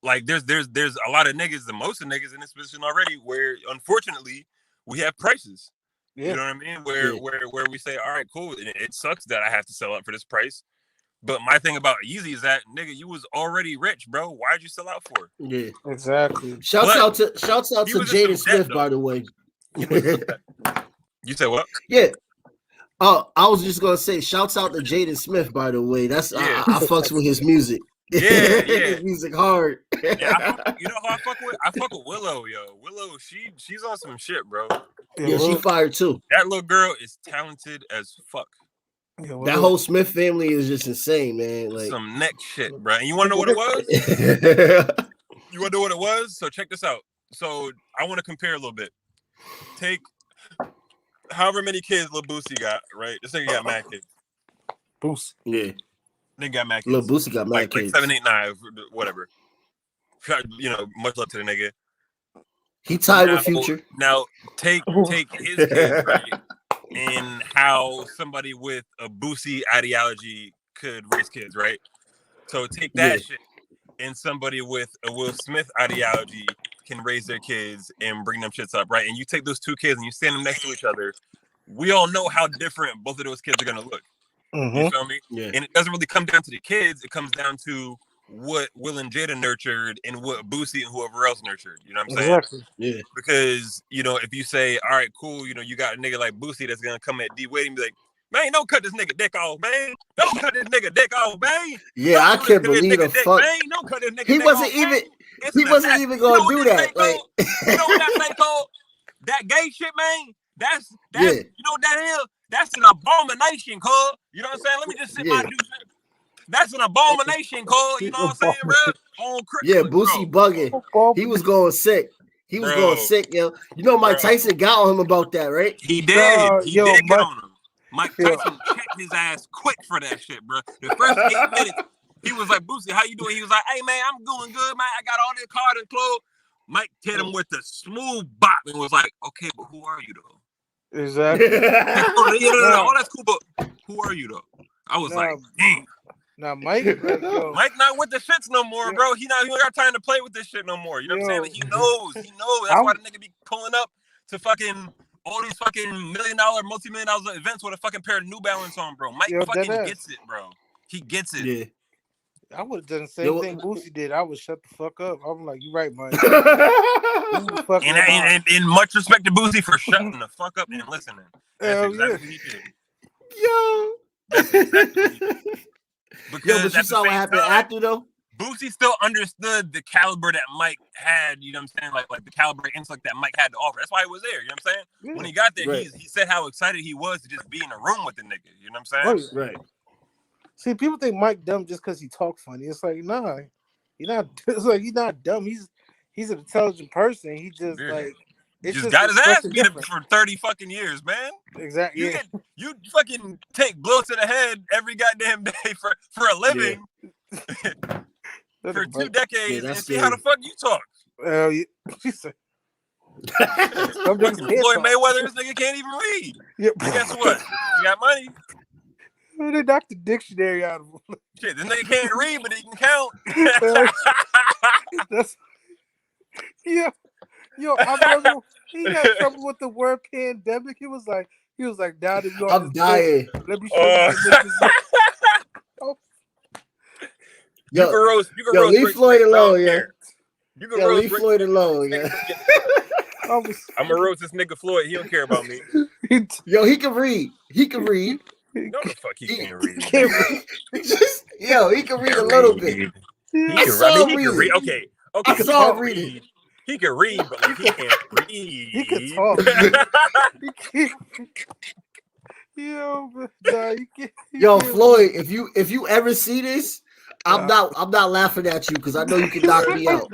like there's a lot of niggas, the most of niggas in this position already, where unfortunately we have prices. You Yeah, know what I mean? Yeah. Where we say, all right, cool. It sucks that I have to sell out for this price. But my thing about Yeezy is that nigga, you was already rich, bro. Why'd you sell out for? Yeah. exactly. Shouts But out to he was in some Jaden debt Smith, by though. the way. He was in some debt. You said what? Yeah. Oh, I was just gonna say, shouts out to Jaden Smith, by the way. That's Yeah. I fucks with his music. Yeah, yeah. His music hard. Yeah, I fuck, you know who I fuck with? I fuck with Willow, yo. Willow, she's on some shit, bro. Yeah, Yeah, she Will, fired too. That little girl is talented as fuck. yeah, That Will. whole Smith family is just insane, man. Like, Some neck shit, bro. And you want to know what it was? You want to know what it was? So check this out. So I want to compare a little bit. Take however many kids Lil Boosie got, right? This nigga got mad kids. Boost. yeah, Nigga got mad Lil kids. Boosie got mad Like kids. 7, 8, 9, whatever. You know, much love to the nigga. He tied with Future. Now take his kids, right? And how somebody with a Boosie ideology could raise kids, right? So take that shit, and somebody with a Will Smith ideology can raise their kids and bring them shits up, right? And you take those two kids and you stand them next to each other. We all know how different both of those kids are gonna look. You feel me? Yeah. And it doesn't really come down to the kids. It comes down to what Will and Jada nurtured and what Boosie and whoever else nurtured. You know what I'm saying? Exactly. Yeah. Because, you know, if you say, all right, cool, you know, you got a nigga like Boosie that's going to come at D Wade and be like, man, don't cut this nigga dick off, man. Don't cut this nigga dick off, man. Yeah, I can't believe the fuck. Man. Don't cut this nigga He dick wasn't off, even. man. He wasn't even going to do that. Like, you know what that say called? That gay shit, man. That's yeah. You know what that is? That's an abomination, cuz. You know what I'm saying? Let me just sit my dude. That's an abomination, cuz. You know what I'm saying, bro? Yeah, Boosie bugging. He was going sick. He was going sick, yo. You know, Mike Tyson got on him about that, right? He did. He did get on him. Mike Tyson checked his ass quick for that shit, bro. The first 8 minutes, he was like, Boosie, how you doing? He was like, hey, man, I'm doing good, man. I got all this card and clothes. Mike hit him with the smooth bop and was like, okay, but who are you, though? Exactly. All that's cool, but who are you, though? I was like, damn. Now, Mike, like, Mike not with the shits no more, bro. He don't got time to play with this shit no more. You know what I'm saying? Like, he knows. That's why the nigga be pulling up to fucking all these fucking multi-million dollar events with a fucking pair of New Balance on, bro. Mike fucking gets it, bro. He gets it. Yeah. I would have done the same thing Boosie did. I would shut the fuck up. I'm like, you right, Mike. and in much respect to Boosie for shutting the fuck up and listening. That's exactly what he did. Yo. That's exactly what he did. Because but you saw what happened after, though? Boosie still understood the caliber that Mike had, you know what I'm saying? Like the caliber intellect that Mike had to offer. That's why he was there, you know what I'm saying? Yeah. When he got there, he said how excited he was to just be in a room with the nigga, you know what I'm saying? Right. See, people think Mike dumb just because he talk funny. It's like, nah, he's not. It's like he's not dumb. He's an intelligent person. He just like it's just got his ass beat up for 30 fucking years, man. Exactly. You fucking take blows to the head every goddamn day for a living for 2 decades and see how the fuck you talk. Floyd Mayweather, this nigga can't even read. Yep. But guess what? You got money. They knocked the dictionary out of him. Shit, this nigga can't read, but he can count. Yo, I remember he had trouble with the word pandemic. He was like, now that I'm dying. Let me show you. You can roast. Leave Floyd alone, yeah. You can roast leave Floyd alone, yeah. I'm gonna roast this nigga Floyd. He don't care about me. Yo, he can read. No, the fuck he can't read. He can read a little bit. He can read. Okay. I saw him reading. He can read, but like, he can't read. He can talk. Yo, Floyd, if you ever see this, I'm not laughing at you because I know you can knock me out.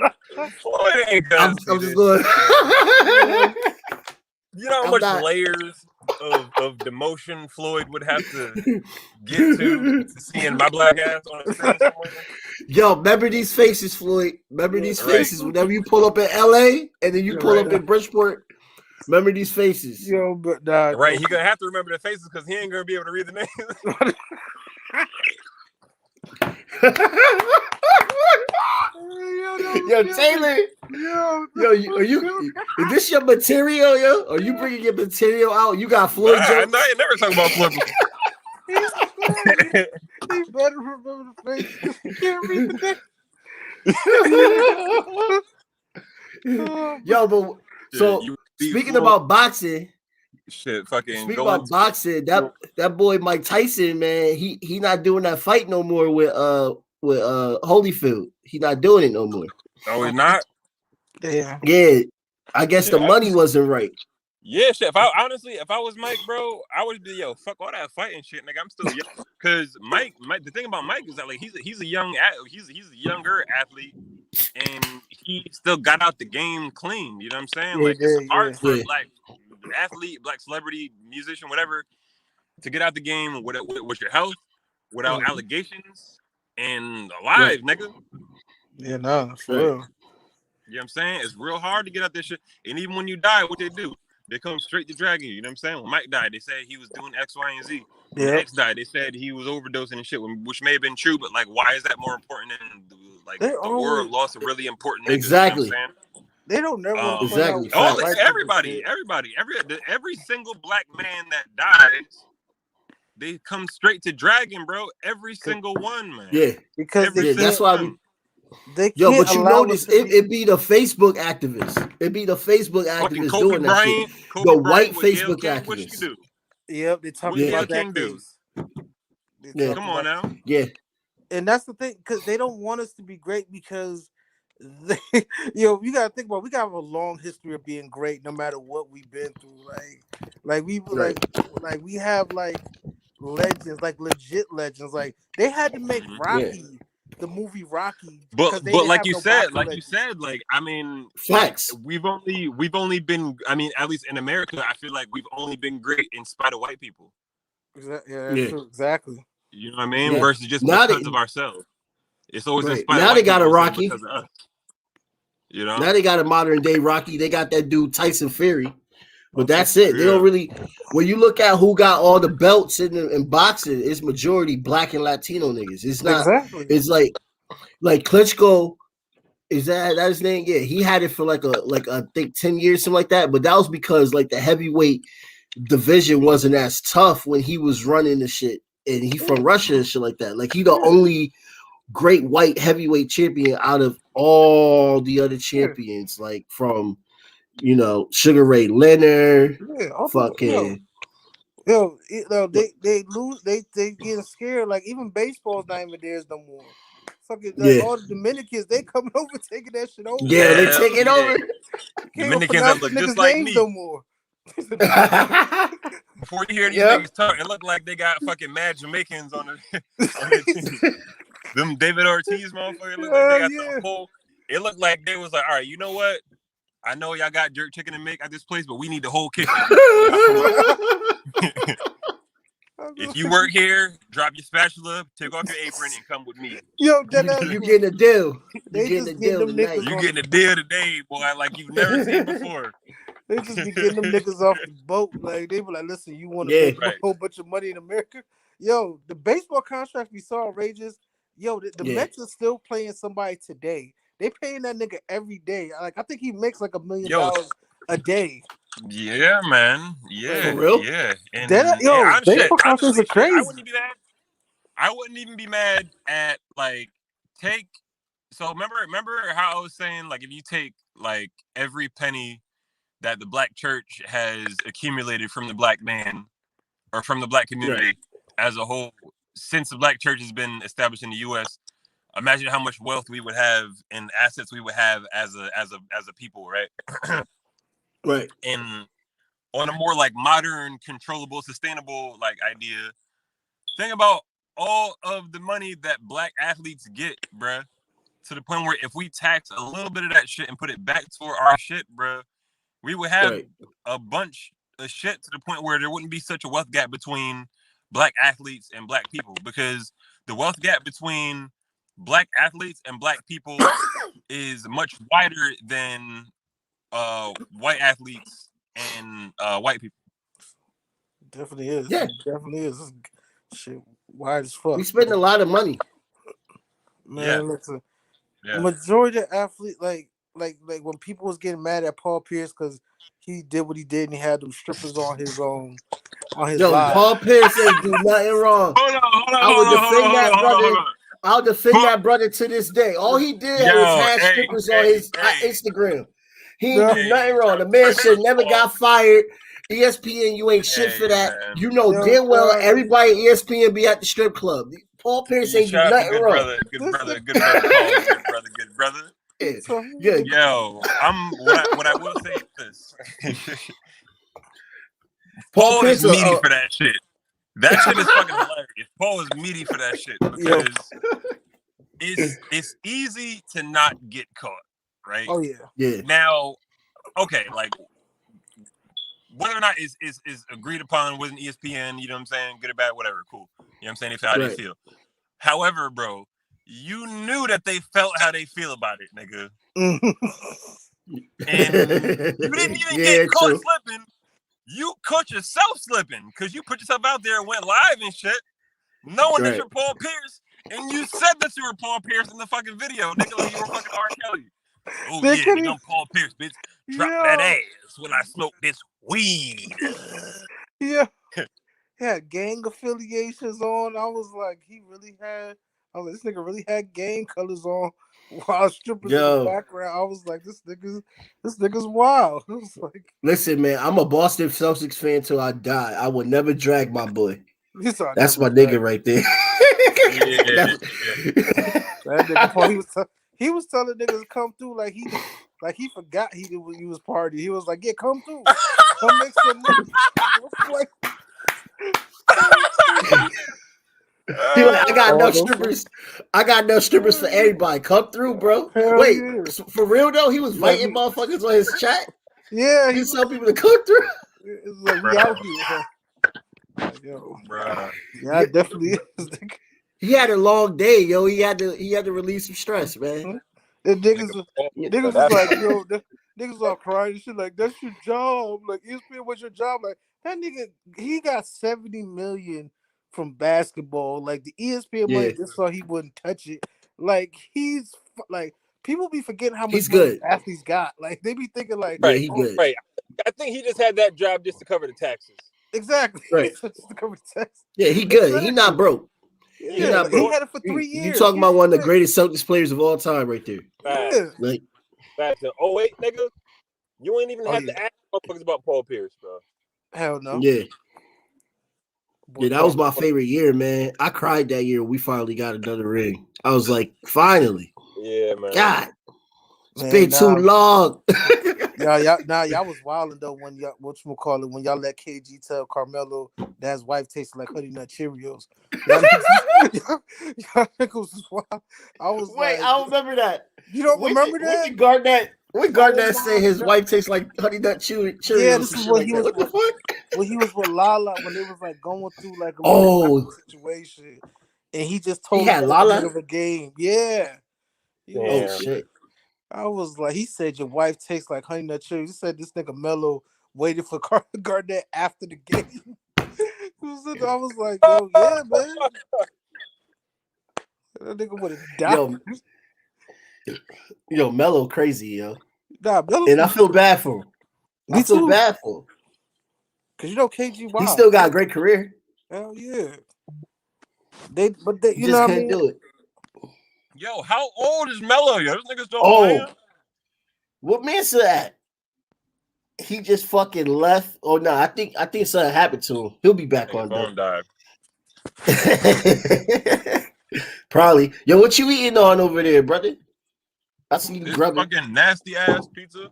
Floyd ain't I'm just going. You know how much layers of demotion Floyd would have to get to seeing my black ass on the screen somewhere? Yo, remember these faces, Floyd. Remember these faces. Whenever you pull up in LA and then you pull up in Bridgeport, remember these faces. Yo, but right, he gonna have to remember the faces because he ain't gonna be able to read the names. Yo, Taylor. Are you? Is this your material, yo? Are you bringing your material out? You got Nah, Floyd I jokes? ain't never talked about Floyd before. He's funny. He better remember the face because he can't read the next. Oh, Yo, but Shit, so you beat speaking Floyd. about boxing, Shit, fucking speaking going about to. boxing, that boy Mike Tyson, man, he not doing that fight no more with Holyfield. He not doing it no more. No, he's not. yeah. Yeah, I guess Shit, the money wasn't right. yeah, shit. If I honestly, if I was Mike, bro, I would be fuck all that fighting shit, nigga. I'm still young. Cause Mike, the thing about Mike is that like he's a young he's a younger athlete, and he still got out the game clean. You know what I'm saying? Yeah, Like it's yeah. hard for a Yeah, black athlete, black celebrity, musician, whatever, to get out the game with your health, without Mhm. allegations, and right, alive, nigga. Yeah, no, for right. real. You know what I'm saying? It's real hard to get out this shit. And even when you die, what they do? They come straight to dragging you. You know what I'm saying? When Mike died, they said he was doing X, Y, and Z. When Yep. X died, they said he was overdosing and shit, which may have been true, but like, why is that more important than like They the world always lost a really important niggas? You know what Exactly, I'm they don't never want to saying? point out exactly. what All Facts. white people everybody, did every single black man that dies, they come straight to dragging, bro. Every 'Cause- single one, man. Yeah, because Every yeah. single That's why one. they Yo, can't but you allow us notice to be it be the Facebook activists. It be the Facebook Fucking activists doing that shit. Kobe The white Bryant with Gail Facebook King. What she activists. do? yep, they What talked Yeah, Gail about that King do? case. They yeah, talked Come on about now. yeah, and that's the thing because they don't want us to be great because they, you gotta think about we got a long history of being great no matter what we've been through. Like we right. like we have like legends, like legit legends. Like they had to make Mhm. Yeah, Rocky, the movie Rocky, But because they but didn't have no boxing like you legends. said, like I mean, like facts. we've only been. I mean, at least in America, I feel like we've only been great in spite of white people. Yeah, that's Yeah, true. Exactly. You know what I mean? yeah. Versus just Now because they of ourselves. It's always in right spite of now they white got people a instead of Rocky. because of us. You Now know? they got a modern day Rocky. They got that dude Tyson Fury. But Also, that's it. They don't Yeah. really. When you look at who got all the belts in boxing, it's majority black and Latino niggas. It's not. exactly. It's like Klitschko. Is that his name? Yeah, he had it for like I think 10 years, something like that. But that was because like the heavyweight division wasn't as tough when he was running the shit, and he from Russia and shit like that. Like he the Yeah, only great white heavyweight champion out of all the other yeah, champions, like from Sugar Ray Leonard, yeah. Also, fucking they lose. They getting scared. Like even baseball's not even theirs no more. Fucking like yeah, all the Dominicans, they coming over taking that shit over. yeah, they Hell take it yeah. over. Can't even Dominicans that pronounce the look just niggas' like names me. no more. Before you hear these Yep. niggas talk, it look like they got fucking mad Jamaicans on the on their team. Them David Ortiz motherfucker look like they got the Yeah. whole. It looked like they was like, all right, you know what? I know y'all got jerk chicken to make at this place, but we need the whole kitchen. Y'all come up. If you work here, drop your spatula, take off your apron, and come with me. Yo, dead ass. you getting a deal. You They getting a just getting deal them tonight. niggas You off. getting a deal today, boy, like you've never seen before. They just be getting them niggas off the boat. Like they be like, listen, you want to Yeah, make a Right. whole bunch of money in America? Yo, the baseball contract we saw outrageous. Yo, the yeah, Mets are still playing somebody today. They paying that nigga every day. Like I think he makes like $1 million Yo, a day. yeah, man. for Yeah, real. yeah. And Yo, baseball contracts honestly, are shit, I crazy. wouldn't be mad. I wouldn't even be mad at like take. So remember how I was saying like if you take like every penny that the black church has accumulated from the black man or from the black Right, community as a whole since the black church has been established in the U.S. Imagine how much wealth we would have and assets we would have as a people, right? right, And on a more like modern, controllable, sustainable like idea, think about all of the money that black athletes get, bruh. To the point where if we tax a little bit of that shit and put it back toward our shit, bruh, we would have right. a bunch of shit to the point where there wouldn't be such a wealth gap between black athletes and black people because the wealth gap between black athletes and black people is much wider than white athletes and white people. Definitely is. Yeah, Definitely is. This shit wide as we fuck. spend a lot of money. Yeah, Man, listen. yeah. Majority of athletes, like like when people was getting mad at Paul Pierce because he did what he did and he had them strippers on his Yo, live. Paul Pierce ain't do nothing wrong. Hold on, hold on, I would hold on, hold on, defend hold that on, hold on, hold brother. on. I'll defend Paul, that brother to this day. All he did was yo, have hey, strippers on hey, his hey, Instagram. He ain't No, do hey. nothing wrong. The man First should of never all, got fired. ESPN, you ain't shit hey for that. man, You know yo, damn well son, everybody at ESPN be at the strip club. Paul Pierce you ain't do shout out to nothing wrong. this good brother Paul, good brother. Yeah, nigga, yeah, Yo, what I will say is this: Paul Paul is Pierce. meaty for that shit. That shit is fucking hilarious. Paul is meaty for that shit yo, because it's easy to not get caught, right? oh yeah, yeah, Now, okay, like whether or not is agreed upon with an ESPN, you know what I'm saying, good or bad, whatever, cool. You know what I'm saying, they feel how they right. feel. However, bro, you knew that they felt how they feel about it, nigga. And you didn't even get Yeah, caught true. slipping. You caught yourself slipping because you put yourself out there and went live and shit, knowing that Right. you're Paul Pierce, and you said that you were Paul Pierce in the fucking video, nigga, like you were fucking R. Kelly. Oh they yeah, couldn't. nigga, I'm Paul Pierce, bitch. Drop that Yo, ass when I smoke this weed. yeah, he had gang affiliations on. I was like, he really had. I was like, this nigga really had gang colors on while strippers in the Yo, background. I was like, this nigga's wild. I was like, listen, man. I'm a Boston Celtics fan till I die. I would never drag my boy. this I That's never my drag. nigga right there. Yeah, That nigga Paul, he was telling niggas to come through like he forgot he was party. He was like, yeah, come through, come make some money. I was like, He like, I got oh enough no, strippers. I got enough strippers for everybody. Come through, bro. hell Wait, yeah, for real though, he was like inviting motherfuckers on his chat. yeah, He he was was. telling people to come through. It's like we bruh, out here. Like, yo, bruh. yeah, I Yeah, definitely is. he had a long day, yo. He had to release some stress, man. And Nigga, Yeah, niggas was that's like, yo, niggas all crying and shit. Like, that's your job. Like, ESPN was your job. Like, that nigga, he got 70 million from basketball. Like, the ESPN money, yeah, just so he wouldn't touch it. Like, like, people be forgetting how much he's money good. athletes got. Like, they be thinking, like, Yeah, right, he oh, good. right. I think he just had that job just to cover the taxes. exactly. Right. Just to cover the text. Yeah, he good. He not Exactly. broke. He Yeah, Yeah, not like, he broke. or had it for You, 3 years. talking He's about one of the straight. greatest Celtics players of all time, right there. Yeah. facts, Like, facts. And oh wait, nigga, you ain't even Oh, have yeah. to ask motherfuckers about Paul Pierce, bro. Hell no. yeah, Boy, yeah, that was Paul. my favorite year, man. I cried that year. We finally got another ring. I was like, finally. Yeah, man. God, it's Man, been too long. y'all was wilding though when y'all whatchamacallit, when y'all let KG tell Carmelo that his wife tasted like Honey Nut Cheerios. Y'all niggas was wild. I was Wait, like, I don't remember that. you don't When remember when that? did Garnett? When Oh Garnett say my his god. wife tastes like honey nut Yeah, Cheerios this and is shit when like he that? was What the fuck? when he was with Lala when they was like going through like a little rocky Oh, situation, and he just he told him had at the middle Lala. of a game. Yeah, he was Oh Damn. like, shit. I was like, he said your wife tastes like Honey Nut Cheerios. He said this nigga Mello waited for Garnett after the game. I was like, yo, yeah, man. That nigga would have died. Yo, yo, Mello crazy, yo. Nah, Mello And I some feel bad for him. I me feel too. bad for him. Cause you know KG He wild. still got a great career. Hell yeah. They He you know just what I couldn't mean? do it. Yo, how old is Melo? Yo, this nigga's still playing. Oh, what Mansa at? He just fucking left. Oh no, I think something happened to him. He'll be back Nigga on though. phone died. Probably. Yo, what you eating on over there, brother? I see you This grubbing. fucking nasty ass pizza.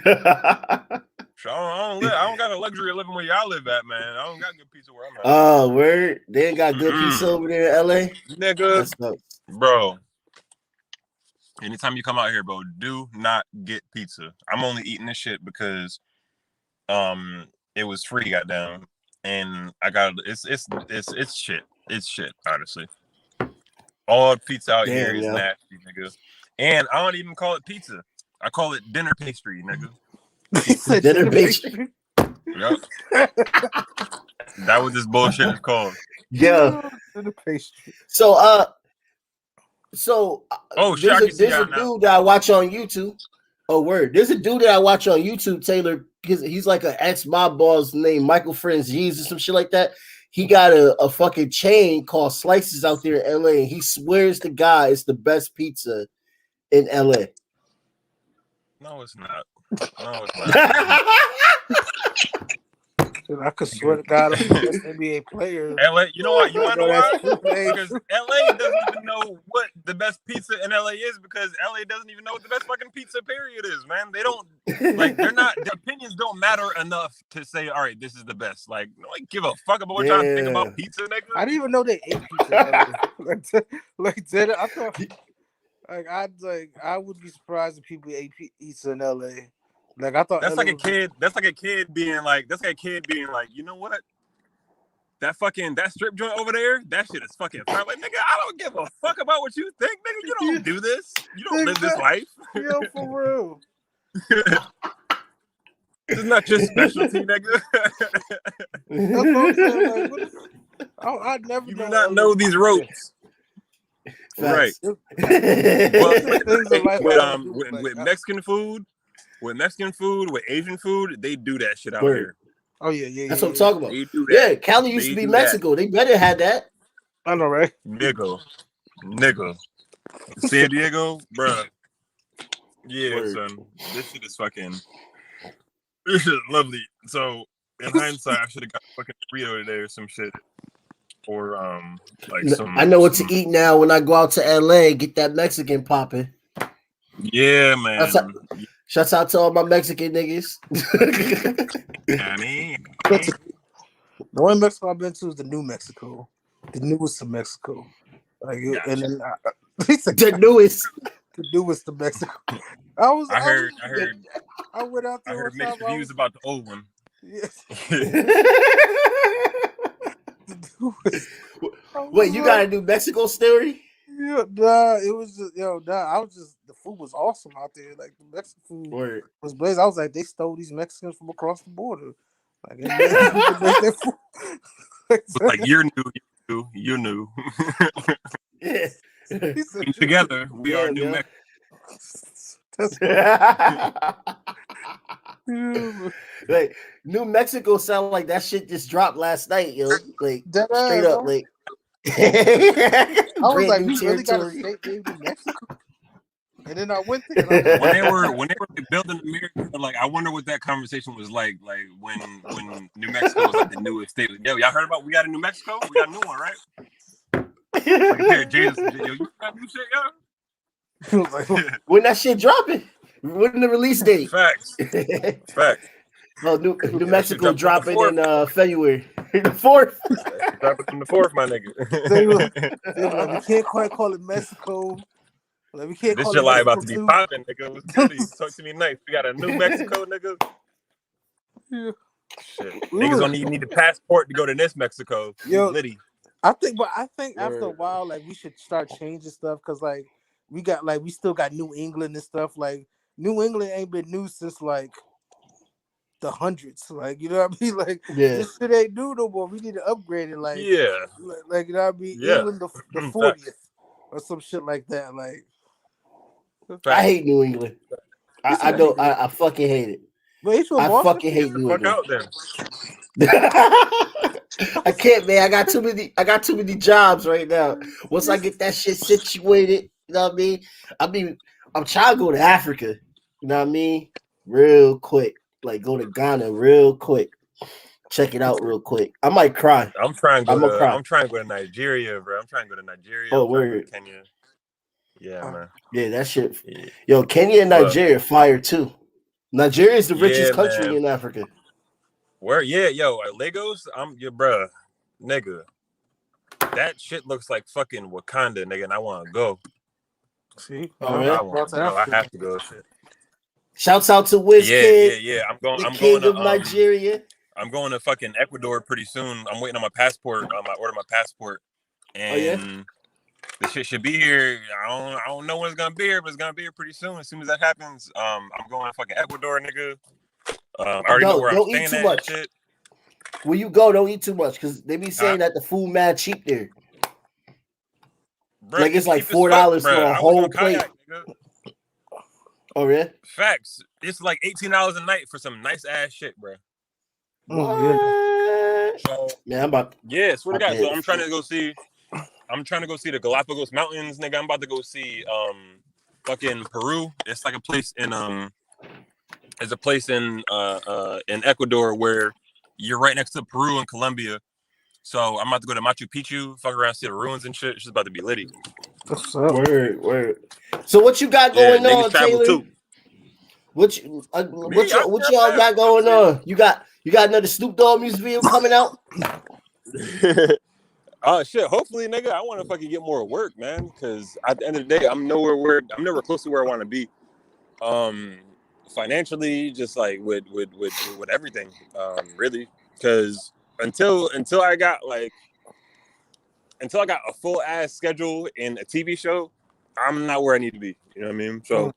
I don't got a luxury of living where y'all live at, man. I don't got good pizza where I'm at. Oh, word. They ain't got good pizza over there in LA. Nigga, That's nuts. bro. Anytime you come out here, bro, do not get pizza. I'm only eating this shit because it was free, goddamn. And I got it's shit. It's shit, honestly. All pizza out here Damn, is yo. nasty, nigga. And I don't even call it pizza. I call it dinner pastry, nigga. He said Dinner dinner pastry. Yep. That what this bullshit is called. Yeah. Dinner pastry. So So Oh shit, I can see there's a y'all now. dude that I watch on YouTube. Oh word, there's a dude that I watch on YouTube, Taylor, because he's like an ex mob boss named Michael Franzese or some shit like that. He got a fucking chain called Slices out there in LA, and he swears to God it's the best pizza in LA. No, it's not. No, it's not. I could swear to God, I'm the best NBA player. LA, you know what? You want to know That's why? true. That ain't Because true. LA doesn't even know what the best pizza in LA is because LA doesn't even know what the best fucking pizza period is, man. They don't like they're not their opinions don't matter enough to say, all right, this is the best. Like, no one give a fuck about what y'all think about pizza, nigga. I didn't even know they ate pizza in LA. like that, I thought I would be surprised if people ate pizza in LA. Like I thought That's LA like a was kid. That's like a kid being like, you know what? That strip joint over there, that shit is fucking fire. Like, nigga, I don't give a fuck about what you think, nigga. You don't do this. You don't live this life. Yo, for real. This is not your specialty, nigga. That's what I'm saying. Like, I never You do know not LA. know these ropes. Right. Facts. But Things in life I don't do. with Mexican food, with Asian food, they do that shit out Word. here. Oh yeah. That's what I'm talking about. They do that. Yeah, Cali used They to be do Mexico. They better have that. I know, right? Nigga. San Diego, bruh. Yeah, Word. son. This shit is lovely. So in hindsight, I should have got fucking Rio today or some shit. Or like some. I know what to eat now when I go out to LA. Get that Mexican popping. Yeah, man. Shouts out to all my Mexican niggas. The only Mexico I've been to is the New Mexico, the newest of Mexico. Like, Gotcha. and then the newest of Mexico. I heard. I went out there. I heard mixed reviews about the old one. Yes. Wait, you got a New Mexico story? Yeah, it was just I was just the food was awesome out there. Like the Mexican food was blazing. I was like, they stole these Mexicans from across the border. Like, like you're new. Yeah. Together, we are New Mexico. Like New Mexico sound like that shit just dropped last night, yo. Like that straight up, like I was like, we really got a territory. state named New Mexico. And then I went there. When they were building America, like I wonder what that conversation was like when New Mexico was like the newest state. Yo, y'all heard about we got a New Mexico? We got a new one, right? Like, yo, you got new shit, yo? When that shit dropping? When the release date? Facts. Oh, New Mexico dropping in February. The 4th. Dropping on the 4th, my nigga. They were like, we can't quite call it Mexico. Like, we can't this call July it about to be popping, nigga. What's good? Talk to me nice. We got a New Mexico, nigga. Yeah. Shit. Niggas don't even need a passport to go to this Mexico. Yo, Liddy. I think after a while, like, we should start changing stuff because, like, we still got New England and stuff. Like, New England ain't been new since like the hundreds. Like, you know what I mean? Like, this shit ain't new no more. We need to upgrade it. Like, you know what I mean? Yeah. England the 40th or some shit like that. Like, I hate New England. I don't. I fucking hate it. But I fucking hate New England. Out there. I can't, man. I got too many jobs right now. Once I get that shit situated, you know what I mean? I'm trying to go to Africa. You know what I mean? Real quick. Like go to Ghana real quick. Check it out real quick. I might cry. I'm trying to go to Nigeria, bro. I'm trying to go to Nigeria. Oh, word. Kenya. Yeah, man. Yeah, that shit. Yeah. Yo, Kenya and Nigeria fire too. Nigeria is the richest country in Africa. Where? Yeah, yo, Lagos. I'm your bruh, nigga. That shit looks like fucking Wakanda, nigga, and I want to go. See, I have to go. Shit. Shouts out to Wizkid. Yeah. I'm going to Nigeria. I'm going to fucking Ecuador pretty soon. I'm waiting on my passport. I ordered my passport, and the shit should be here. I don't know when it's gonna be here, but it's gonna be here pretty soon. As soon as that happens, I'm going to fucking Ecuador, nigga. I already know where I'm staying at. Much. Shit. When you go, don't eat too much because they be saying that the food mad cheap there. Bro, Like it's it's like cheap as four fuck, dollars bro. for a I was on whole plate. kayak, nigga. Oh yeah. Facts. It's like $18 a night for some nice ass shit, bro. Yeah. What? So Man, I'm about yeah, swear to about to God. So hit. I'm trying to go see the Galapagos Mountains, nigga. I'm about to go see fucking Peru. It's like a place in there's a place in Ecuador where you're right next to Peru and Colombia. So I'm about to go to Machu Picchu, fuck around, see the ruins and shit. It's just about to be litty. What's up? Word. So what you got Yeah, going niggas on, travel Taylor? too. What Me, I'm what chilling, y'all man. got I'm going on? You got another Snoop Dogg music video coming out? chilling. Oh shit! Hopefully, nigga, I want to fucking get more work, man. Because at the end of the day, I'm nowhere close to where I want to be. Um, financially, just like with everything, really. Because until I got a full ass schedule in a TV show, I'm not where I need to be. You know what I mean? So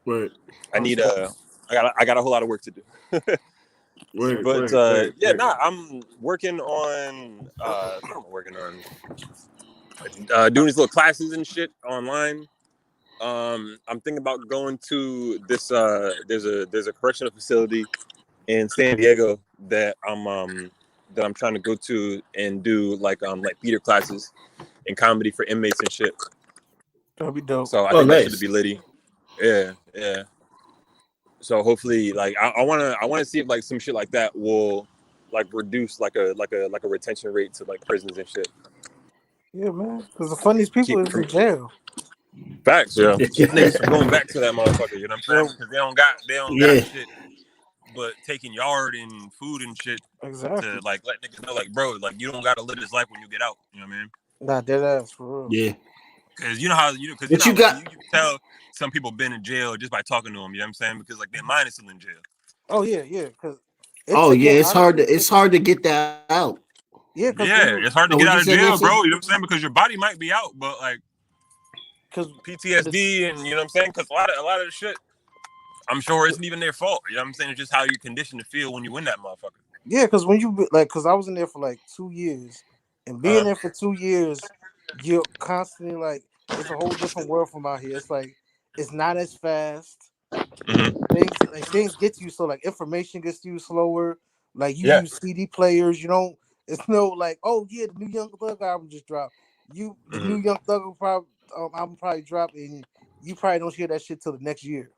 Word. I need I got a whole lot of work to do. But yeah, Word. nah, I'm working on what am I working on? Doing these little classes and shit online. I'm thinking about going to this. There's a correctional facility in San Diego that I'm trying to go to and do like theater classes and comedy for inmates and shit. That'd be dope. So I Oh, think that should nice. be litty. Yeah. So hopefully, like I want to see if like some shit like that will like reduce like a retention rate to like prisons and shit. Yeah, man. Because the funniest people Keep is in from jail. facts, yeah. Keep niggas from going back to that motherfucker. You know what I'm saying? Yo, Because they don't got Yeah. shit but taking yard and food and shit to exactly. like let niggas know like bro like you don't gotta live this life when you get out. You know what I mean? Nah, dead ass for real. Yeah. Because you know how But you like got you can tell some people been in jail just by talking to them. You know what I'm saying? Because like their mind is still in jail. Oh yeah. Because oh yeah, yo, honestly, it's hard to get that out. yeah. Because when Yeah, you it's hard Oh, to what get you out of said, jail, Nancy? bro. You know what I'm saying? Because your body might be out, but like because PTSD and you know what I'm saying? Because a lot of the shit, I'm sure isn't even their fault. You know what I'm saying? It's just how you're conditioned to feel when you in that motherfucker. yeah, because when you like, because I was in there for like 2 years, and being Uh there for 2 years, you're constantly like, it's a whole different world from out here. It's like it's not as fast. hmm Things get to you, so like information gets to you slower. Like you Yeah. use CD players, you don't. It's no like, oh yeah, the new Young Thug album just dropped. The hmm new Young Thug album probably dropped, and you probably don't hear that shit till the next year.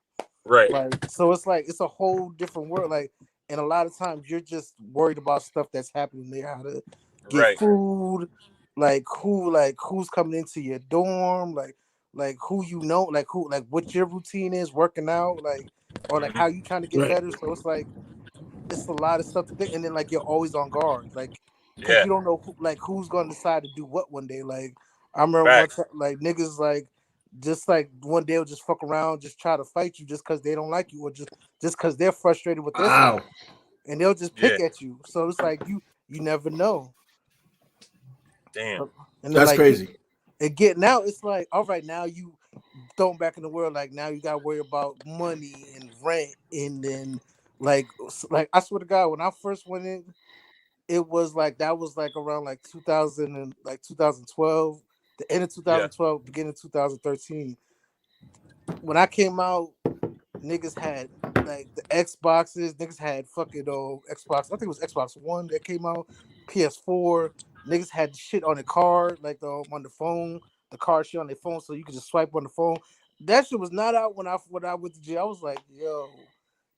Right. Like, so it's like it's a whole different world. Like, and a lot of times you're just worried about stuff that's happening there, how to get Right. food, who's coming into your dorm, like who you know, like who like what your routine is working out, like or like hmm how you trying to get Right. better. So it's like it's a lot of stuff to think, and then like you're always on guard, like because Yeah. you don't know who's gonna decide to do what one day. Like I remember one Facts. time, like niggas just like one day will just fuck around, just try to fight you just because they don't like you, or just because they're frustrated with their Wow. stuff, and they'll just Yeah. pick at you. So it's like you never know. Damn. And then That's like crazy. and getting out, it's like all right, now you thrown back in the world. Like now you got to worry about money and rent, and then like I swear to God, when I first went in, it was like that was like around like 2000 and like 2012, the end of Yeah. 2012, beginning of 2013. When I came out, niggas had like the Xboxes, niggas had fucking Xbox. I think it was Xbox One that came out, PS4. Niggas had shit on the card, like on the phone, the card shit on their phone, so you could just swipe on the phone. That shit was not out when I went to jail. I was like, yo,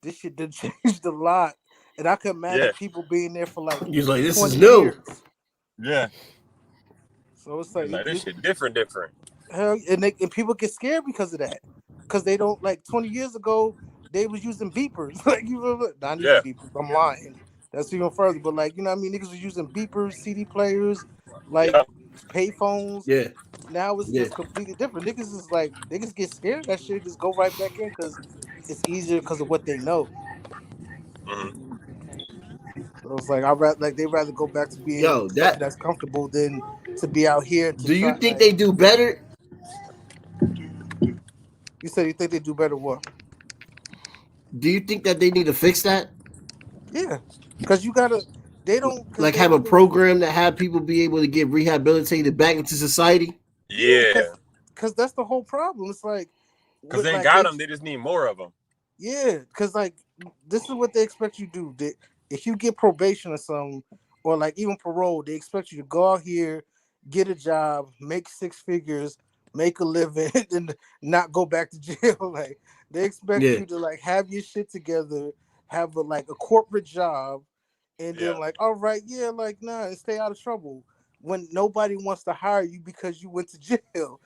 this shit did changed a lot, and I could Yeah. imagine people being there for like He was like, this is 20 new. years. Yeah. So it's It's like like this shit different. hell, and people get scared because of that, because they don't like 20 years ago they was using beepers, like you remember, not Yeah. even beepers. I'm lying. That's even further, but like you know what I mean. Niggas was using beepers, CD players, like Yeah. pay phones. Yeah. Now it's Yeah. just completely different. Niggas is like niggas get scared of that shit, just go right back in because it's easier because of what they know. hmm So it's like I rather like they rather go back to being Yo, something that that's comfortable than to be out here to do you try. think Like they do better? you said, you think they do better? What? Do you think that they need to fix that? Yeah, because you gotta. They don't because Like they have a either program that have people be able to get rehabilitated back into society? Yeah, Yeah, because that's the whole problem. It's like, because with they ain't like got they them. They just need more of them. yeah, because like this is what they expect you to do. If you get probation or something, or like even parole, they expect you to go out here, get a job, make six figures, make a living, and not go back to jail. Like they expect Yeah, you to like have your shit together, have a like a corporate job, and then Yeah, like, all right, yeah, like nah, and stay out of trouble. When nobody wants to hire you because you went to jail,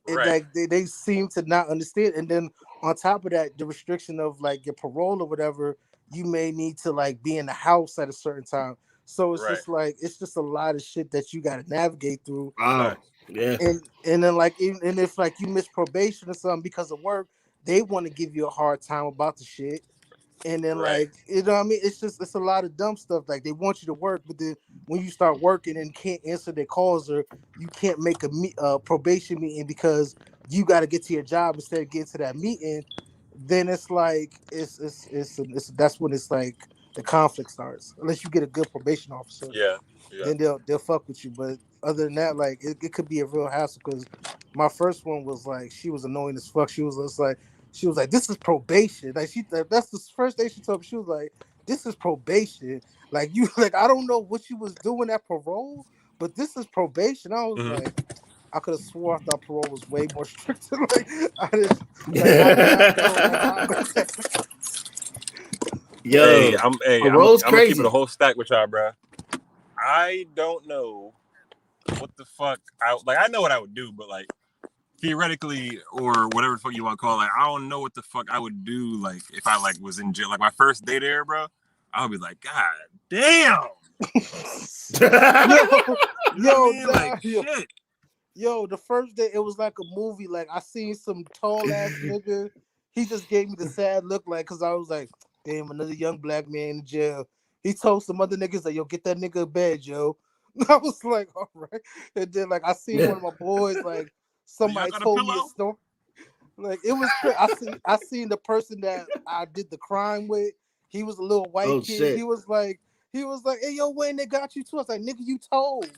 and right, like they seem to not understand. And then on top of that, the restriction of like your parole or whatever, you may need to like be in the house at a certain time. So it's right. just like it's just a lot of shit that you got to navigate through. wow, Facts. yeah, And then like and if like you miss probation or something because of work, they want to give you a hard time about the shit. And then Right, like you know what I mean, it's a lot of dumb stuff. Like they want you to work, but then when you start working and can't answer their calls, or you can't make a probation meeting because you got to get to your job instead of getting to that meeting, then it's like it's that's when it's like the conflict starts. Unless you get a good probation officer, yeah, yeah. then they'll fuck with you. But other than that, like it could be a real hassle. Because my first one was like she was annoying as fuck. She was just like this is probation. Like that's the first thing she told me. She was like, this is probation. Like you like I don't know what you was doing at parole, but this is probation. I was Hmm. like. I could have swore I thought parole was way more strict. Like I didn't, like I did not know like how yo, Hey, I'm parole's gonna keep it a crazy. whole stack with y'all, bro. I don't know what the fuck I like. I know what I would do, but like theoretically or whatever the fuck you want to call it, like, I don't know what the fuck I would do. Like if I like was in jail, like my first day there, bro, I would be like, God damn, yo, you know what I mean? Like nah, yo. shit. Yo, the first day it was like a movie. Like I seen some tall ass nigga. He just gave me the sad look, like, cause I was like, damn, another young black man in jail. He told some other niggas like, yo, get that nigga a bed, yo. I was like, all right. And then like I seen one of my boys, like Do y'all somebody got a told me a pillow? story. Like it was crazy. I seen the person that I did the crime with. He was a little white Oh kid. shit. He was like, hey yo, Wayne, they got you too. I was like, nigga, you told.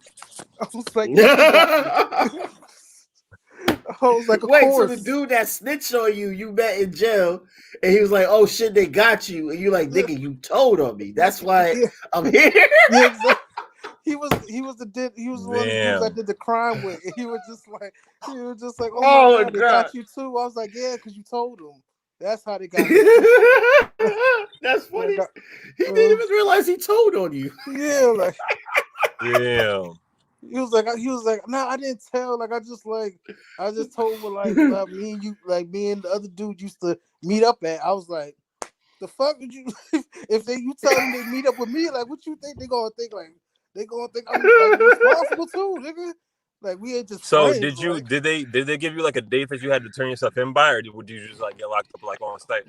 I was like, yeah, they got me. I was like, of Wait, so the course. dude that snitched on you, you met in jail, and he was like, "Oh shit, they got you," and you like, Yeah, "Nigga, you told on me. That's why yeah, I'm here." yeah, exactly. He was one of the dudes I Damn. did the crime with. And he was just like, oh my Oh god, they god, got you too. I was like, yeah, because you told them. That's how they got me too. that's Like, funny. He didn't even realize he told on you. yeah, like Damn. he was like, nah, I didn't tell. Like I just told him like me and you, like me and the other dude used to meet up at. I was like, the fuck did you? If they you tell them they meet up with me, like what you think they gonna think? Like they gonna think I'm like responsible too, nigga. Like we ain't just So friends. did you Like did they give you like a date that you had to turn yourself in by, or would you just like get locked up like on site?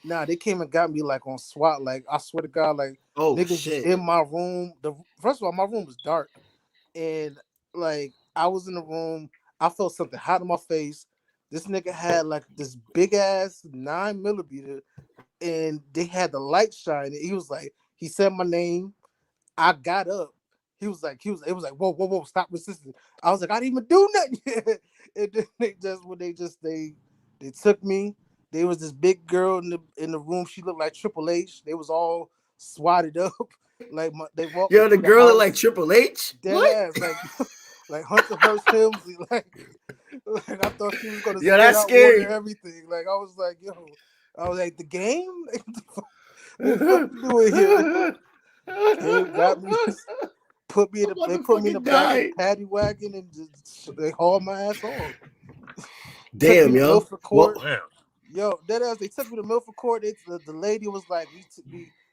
nah, they came and got me like on SWAT. Like I swear to God, like Oh niggas was shit. in my room. The first of all, my room was dark, and like I was in the room. I felt something hot in my face. This nigga had like this big ass 9 millimeter, and they had the light shining. He was like, he said my name. I got up. It was like, whoa, whoa, whoa, stop resisting. I was like, I didn't even do nothing yet. And then they took me. There was this big girl in the room. She looked like Triple H. They was all swatted up. Like they walked me Yo, the through the girl look like house, Triple H. dead What? ass, like Hunter Hearst Helmsley. Like I thought she was gonna Yo, spit that's out water and scary. everything. Like I was like, yo, I was like, the game? What the fuck you doing here? Came, got me, I'm about they to put me in the fucking back of the die. paddy wagon and just, they hauled my ass off. Took me Damn, to yo. Milford Well, Court. Yo, that ass, they took me to Milford Court. The lady was like,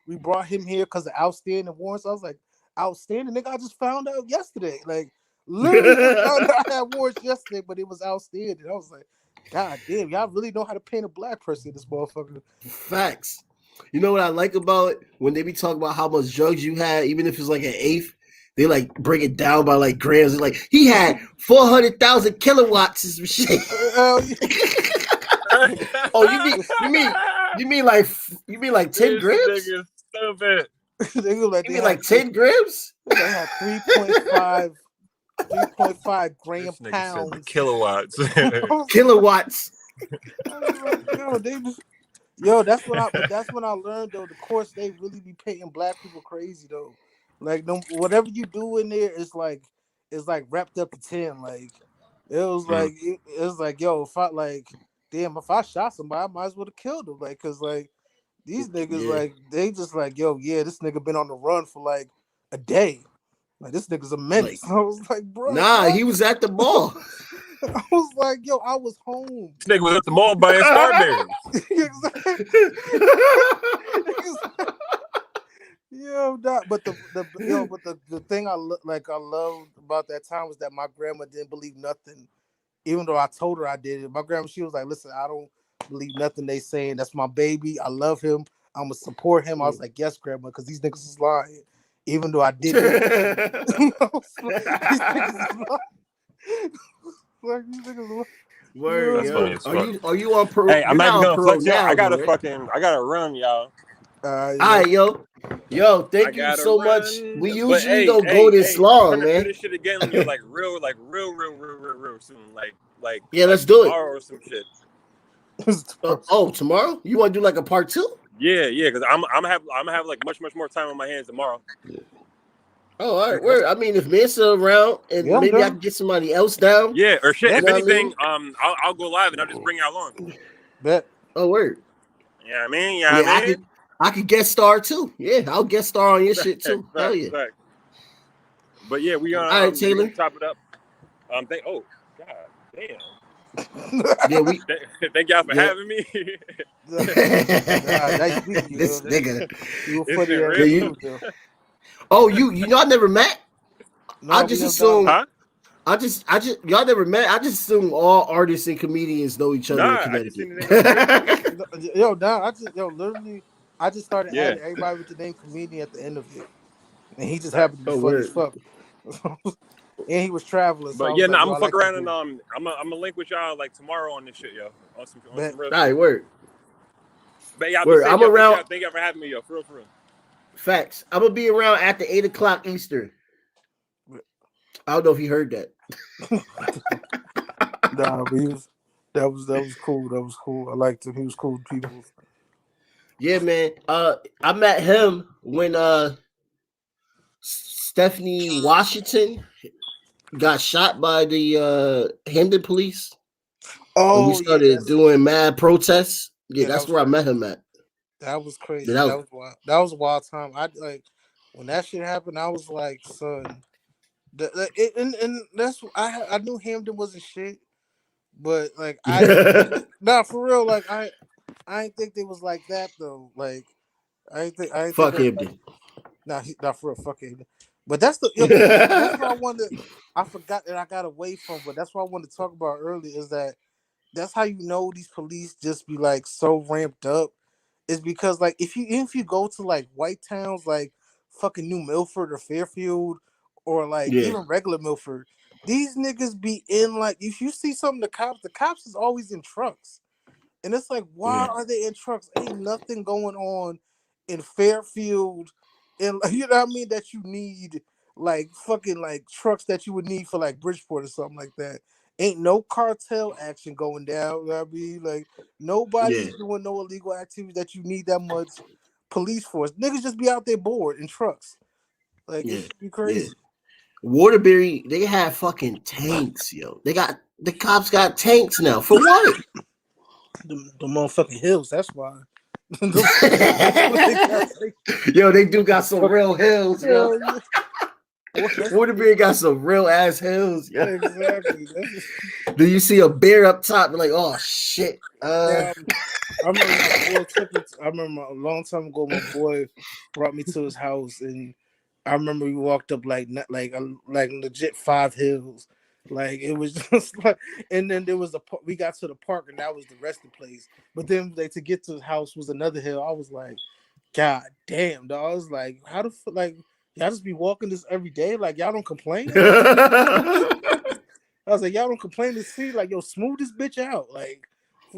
we brought him here because of outstanding warrants. I was like, outstanding, nigga. I just found out yesterday. Like, literally just found out I had warrants yesterday, but it was outstanding. I was like, God damn, y'all really know how to paint a black person in this motherfucker. facts. You know what I like about it? When they be talking about how much drugs you had, even if it's like an eighth, they like break it down by like grams. They're like, he had 400,000 kilowatts of some shit. Yeah. Oh, you mean like 10 This grams? nigga stupid. They look like You mean like 10 grams? they had 3.5 3.5 gram This nigga said the pounds. kilowatts. Kilowatts. I was like, yo, they just, yo, that's when I learned though. The courts they really be painting black people crazy though. Like no, whatever you do in there is like it's like wrapped up to 10. Like Mm. it was like yo, if I like damn if I shot somebody, I might as well have killed him. Like cause like these niggas Yeah. like they just like yo yeah this nigga been on the run for like a day. Like this nigga's a Like, menace. I was like, bro, nah, what? he was at the mall. I was like, yo, I was home. This nigga was at the mall buying Starberries. Exactly. Yo, that, but the thing I loved about that time was that my grandma didn't believe nothing, even though I told her I did it. My grandma, she was like, "Listen, I don't believe nothing they saying. That's my baby. I love him. I'm gonna support him." I was like, "Yes, grandma," because these niggas is lying. Even though I did do these niggas is lying. Like these niggas, Word, That's yo, funny yo. as Are fuck. you on parole? Hey, You're I'm not not even on gonna parole flex, yo. now, though, right? I gotta run, y'all. All yeah. right, yo, I thank you gotta so much. run. We But usually hey, don't go this we're long, gonna do man. this shit again, yo, real soon. Yeah, Like let's do it. tomorrow or some shit. Oh, tomorrow? You want to do like a part 2? Yeah, because I'm gonna have like much more time on my hands tomorrow. Oh, all right. Yeah, Word. I mean, if Mansa around and I'm maybe I done. can get somebody else down. Yeah, or shit. You If Bet, know what I anything, mean? I'll go live and I'll just bring y'all on. bet. Oh, word. You know what I mean? You know what Yeah, I mean? I could guest star too. Yeah, I'll guest star on your shit too. Hell yeah. Fact. But yeah, All right, we gonna Taylor. chop it up. Oh god damn. Yeah, we. Thank y'all for Yeah. having me. Nah, nice meeting you, This yo. nigga. You were It's funny been as Yeah, real. you. too, though. Oh, you y'all never met? I No, we just never done. assume. Huh? I just y'all never met. I just assume all artists and comedians know each other in Nah, I just Connecticut. seen the name comedian. Yo, nah, literally, I just started Yeah. adding everybody with the name comedian at the end of it, and he just Facts. happened to be Oh, funny as word. fuck. And he was traveling, so I But yeah, was no, like, I'm yo, I gonna fuck like this around and dude. I'm gonna link with y'all like tomorrow on this shit, yo. On Bet, some real All right, shit. word. But y'all be Word. safe, I'm yo. around. Thank y'all for having me, yo. For real. Facts. I'm gonna be around after 8 o'clock Eastern. I don't know if you heard that. nah, but that was cool. That was cool. I liked him. He was cool with people. Yeah, man. I met him when Stephanie Washington got shot by the Hamden police when we Oh yeah, started doing mad protests. Yeah, yeah, that that's was where I crazy. met him at. That was Yeah, crazy. that That was was wild. That was a wild time. I like when that shit happened. I was like, son, and that's I knew Hamden wasn't shit, but like I didn't think nah for real. Like I didn't think they was like that though. Like I didn't think fuck they was like Hamden. nah for real. Fuck it. But that's the yeah. But that's what I wanted. I forgot that I got away from. But that's what I wanted to talk about earlier. Is that that's how you know these police just be like so ramped up is because like if you go to like white towns like fucking New Milford or Fairfield or like Yeah, even regular Milford, these niggas be in like if you see some of the cops is always in trucks. And it's like, why yeah, are they in trucks? Ain't nothing going on in Fairfield, and you know what I mean that you need like fucking like trucks that you would need for like Bridgeport or something like that. Ain't no cartel action going down. You know what I mean, like yeah, nobody's doing no illegal activities that you need that much police force. Niggas just be out there bored in trucks. Like it yeah, should be yeah. crazy. Waterbury, they have fucking tanks, yo. They got the cops got tanks now. For what? The motherfucking hills. That's why. That's what they got. Yo, they do got some real hills, yo. Hell yeah. That's Waterbury got some real ass hills, yo. exactly. That's Do you see a bear up top? Like, oh shit. now. I remember my boy took me. I remember a long time ago. My boy brought me to his house, and I remember we walked up like like legit 5 hills. Like it was just like, and then there was we got to the park, and that was the resting place. But then like to get to his house was another hill. I was like, God damn, dog. I was like, how the like y'all just be walking this every day? Like y'all don't complain? Like I was like, y'all don't complain to see like yo smooth this bitch out, like.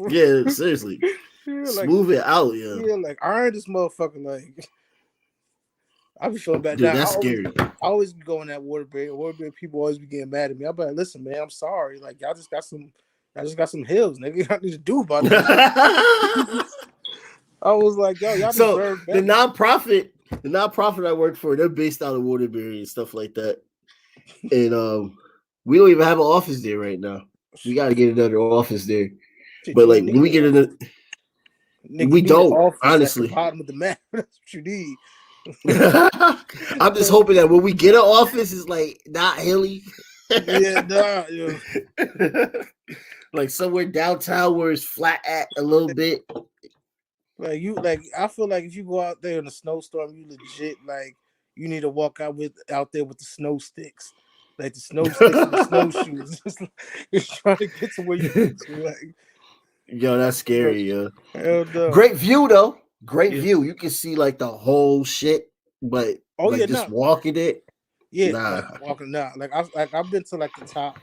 Yeah, seriously. Yeah, like Smooth it out, yo. yeah, like iron this motherfucker. Like I be feeling bad Dude, now. that's scary. I always be going at Waterbury. Waterbury people always be getting mad at me. I'm like, listen, man, I'm sorry. Like y'all just got some hills, nigga. Y'all need to do about this. I was like, yo, y'all So deserve better. the nonprofit I work for, they're based out of Waterbury and stuff like that. And we don't even have an office there right now. We got to get another office there. Shit, But you like don't when need we an get in office. the, Nigga, we you need an don't office at the honestly. bottom of the map. That's what you need. I'm just hoping that when we get an office, it's like not hilly. Yeah, nah, yo. Like somewhere downtown where it's flat at a little bit. Like I feel like if you go out there in a snowstorm, you legit like you need to walk out there with the snow sticks. Like the snow sticks and the snowshoes. Just trying to get to where you need to. Like Yo, that's no, scary, yo. hell no. Great view though. Great Yeah. view. You can see like the whole shit, but Oh like yeah, just no. walking it, Yeah, nah. like walking now. I've been to like the top.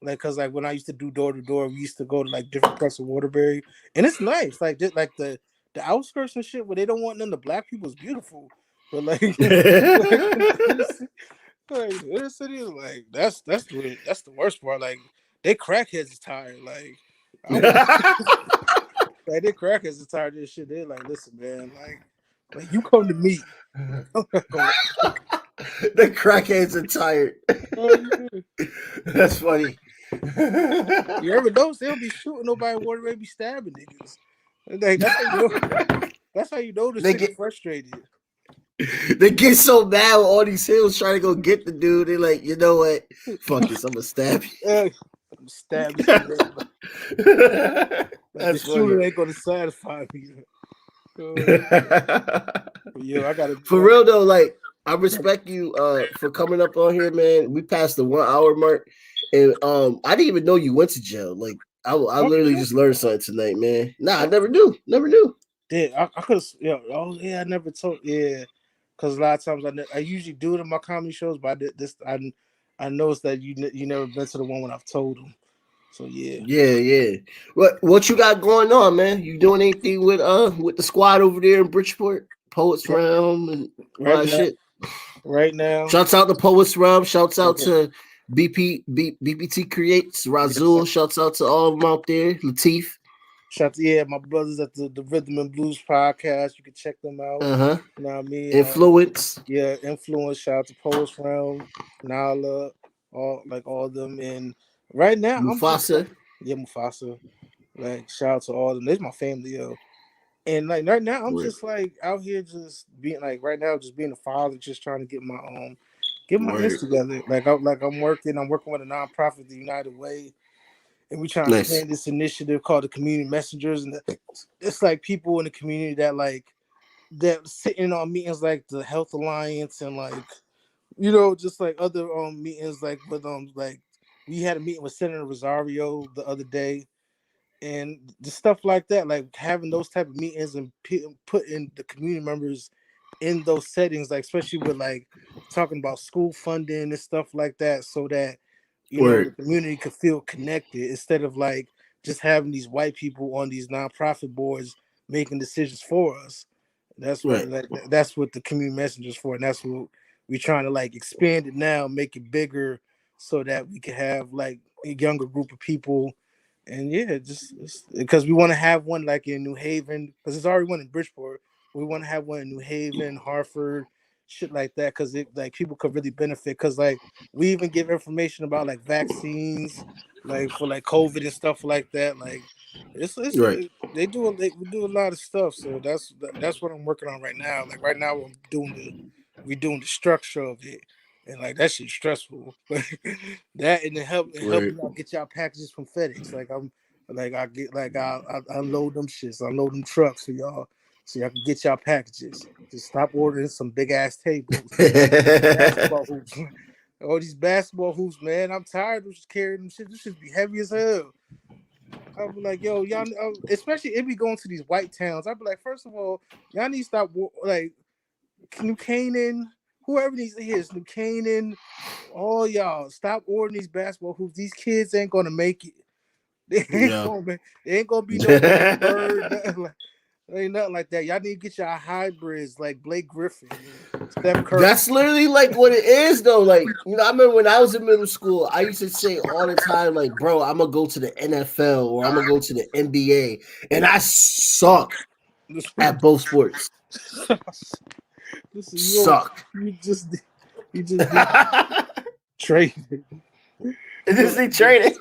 Like, cause like when I used to do door to door, we used to go to like different parts of Waterbury, and it's nice. Like just like the outskirts and shit where they don't want none of the black people is beautiful, but like like the inner city is like that's the worst part. Like they crackheads is tired. Like I want like they crackheads is tired of this shit. They're like, listen, man, like you come to me. I'm not gonna. The crackheads are tired. Oh, yeah. That's funny. You ever notice they don't be shooting nobody in Waterbury, be stabbing niggas. And, like that's how you know. That's how you know the they city get frustrated. they get so mad with all these hills trying to go get the dude. They're like, you know what? Fuck this. I'm gonna stab I'm stab this nigga. you. Like the That's funny. shooter ain't gonna satisfy me. Uh, yo, I gotta. For real though, like I respect you for coming up on here, man. We passed the 1 hour mark, and I didn't even know you went to jail. Like I literally just learned something tonight, man. Nah, I never knew, never knew. Yeah, I could have. Yeah, oh yeah, I never told. Yeah, because a lot of times I usually do it in my comedy shows, but I did this. I noticed that you never been to the one when I've told them. So yeah, Yeah, yeah. What you got going on, man? You doing anything with the squad over there in Bridgeport? Poets right, Realm and all right that now, shit. right now. Shouts out to Poets Realm. Shouts out Yeah, to BPT Creates. yeah. Razul. Shouts out to all of them out there. Latif. Shout to my brothers at the Rhythm and Blues podcast. You can check them out. Uh-huh. You know what I mean? Influence. Yeah, influence. Shout out to Post Realm, Nala, all of them. And right now, I'm just Mufasa. like, yeah, Mufasa. Like, shout out to all of them. They're my family, yo. And like right now, I'm Word. just like out here, just being like right now, just being a father, just trying to get my ends Word. together. I'm working with a nonprofit, the United Way, and we trying to Nice. expand this initiative called the Community Messengers, and it's like people in the community that sitting on meetings like the Health Alliance and like just like other meetings like with like we had a meeting with Senator Rosario the other day and the stuff like that, like having those type of meetings and putting the community members in those settings, like especially with like talking about school funding and stuff like that, so that the Word. community could feel connected instead of like just having these white people on these nonprofit boards making decisions for us. That's what Right. like, that's what the community messengers for, and that's what we're trying to like expand it now, make it bigger, so that we can have like a younger group of people. And yeah, just because we want to have one like in New Haven, because there's already one in Bridgeport. We want to have one in New Haven, Hartford, shit like that, because it like people could really benefit. Because like we even give information about like vaccines, like for like COVID and stuff like that. Like Right. we do a lot of stuff. So that's what I'm working on right now. Like right now we doing the structure of it, and like that shit's stressful. Like that, and Word. helping y'all get y'all packages from FedEx. Like I'm like I get like I unload them shits, unload them trucks for y'all, so y'all can get y'all packages. Just stop ordering some big ass tables, basketball hoops. All these basketball hoops, man. I'm tired of just carrying them shit. This should be heavy as hell. I'll be like, yo, y'all, especially if we going to these white towns. I'll be like, first of all, y'all need to stop, like, New Canaan, whoever needs to hear this, New Canaan, all y'all, stop ordering these basketball hoops. These kids ain't gonna make it. They ain't Yeah. gonna, they ain't gonna be no Larry Bird, nothing Ain't nothing like that. Y'all need to get y'all hybrids like Blake Griffin and Steph Curry. That's literally like what it is, though. Like, I remember when I was in middle school, I used to say all the time, like, bro, I'm gonna go to the NFL or I'm gonna go to the NBA, and I suck at both sports. Listen, Suck. you just you just did trade. This thing training.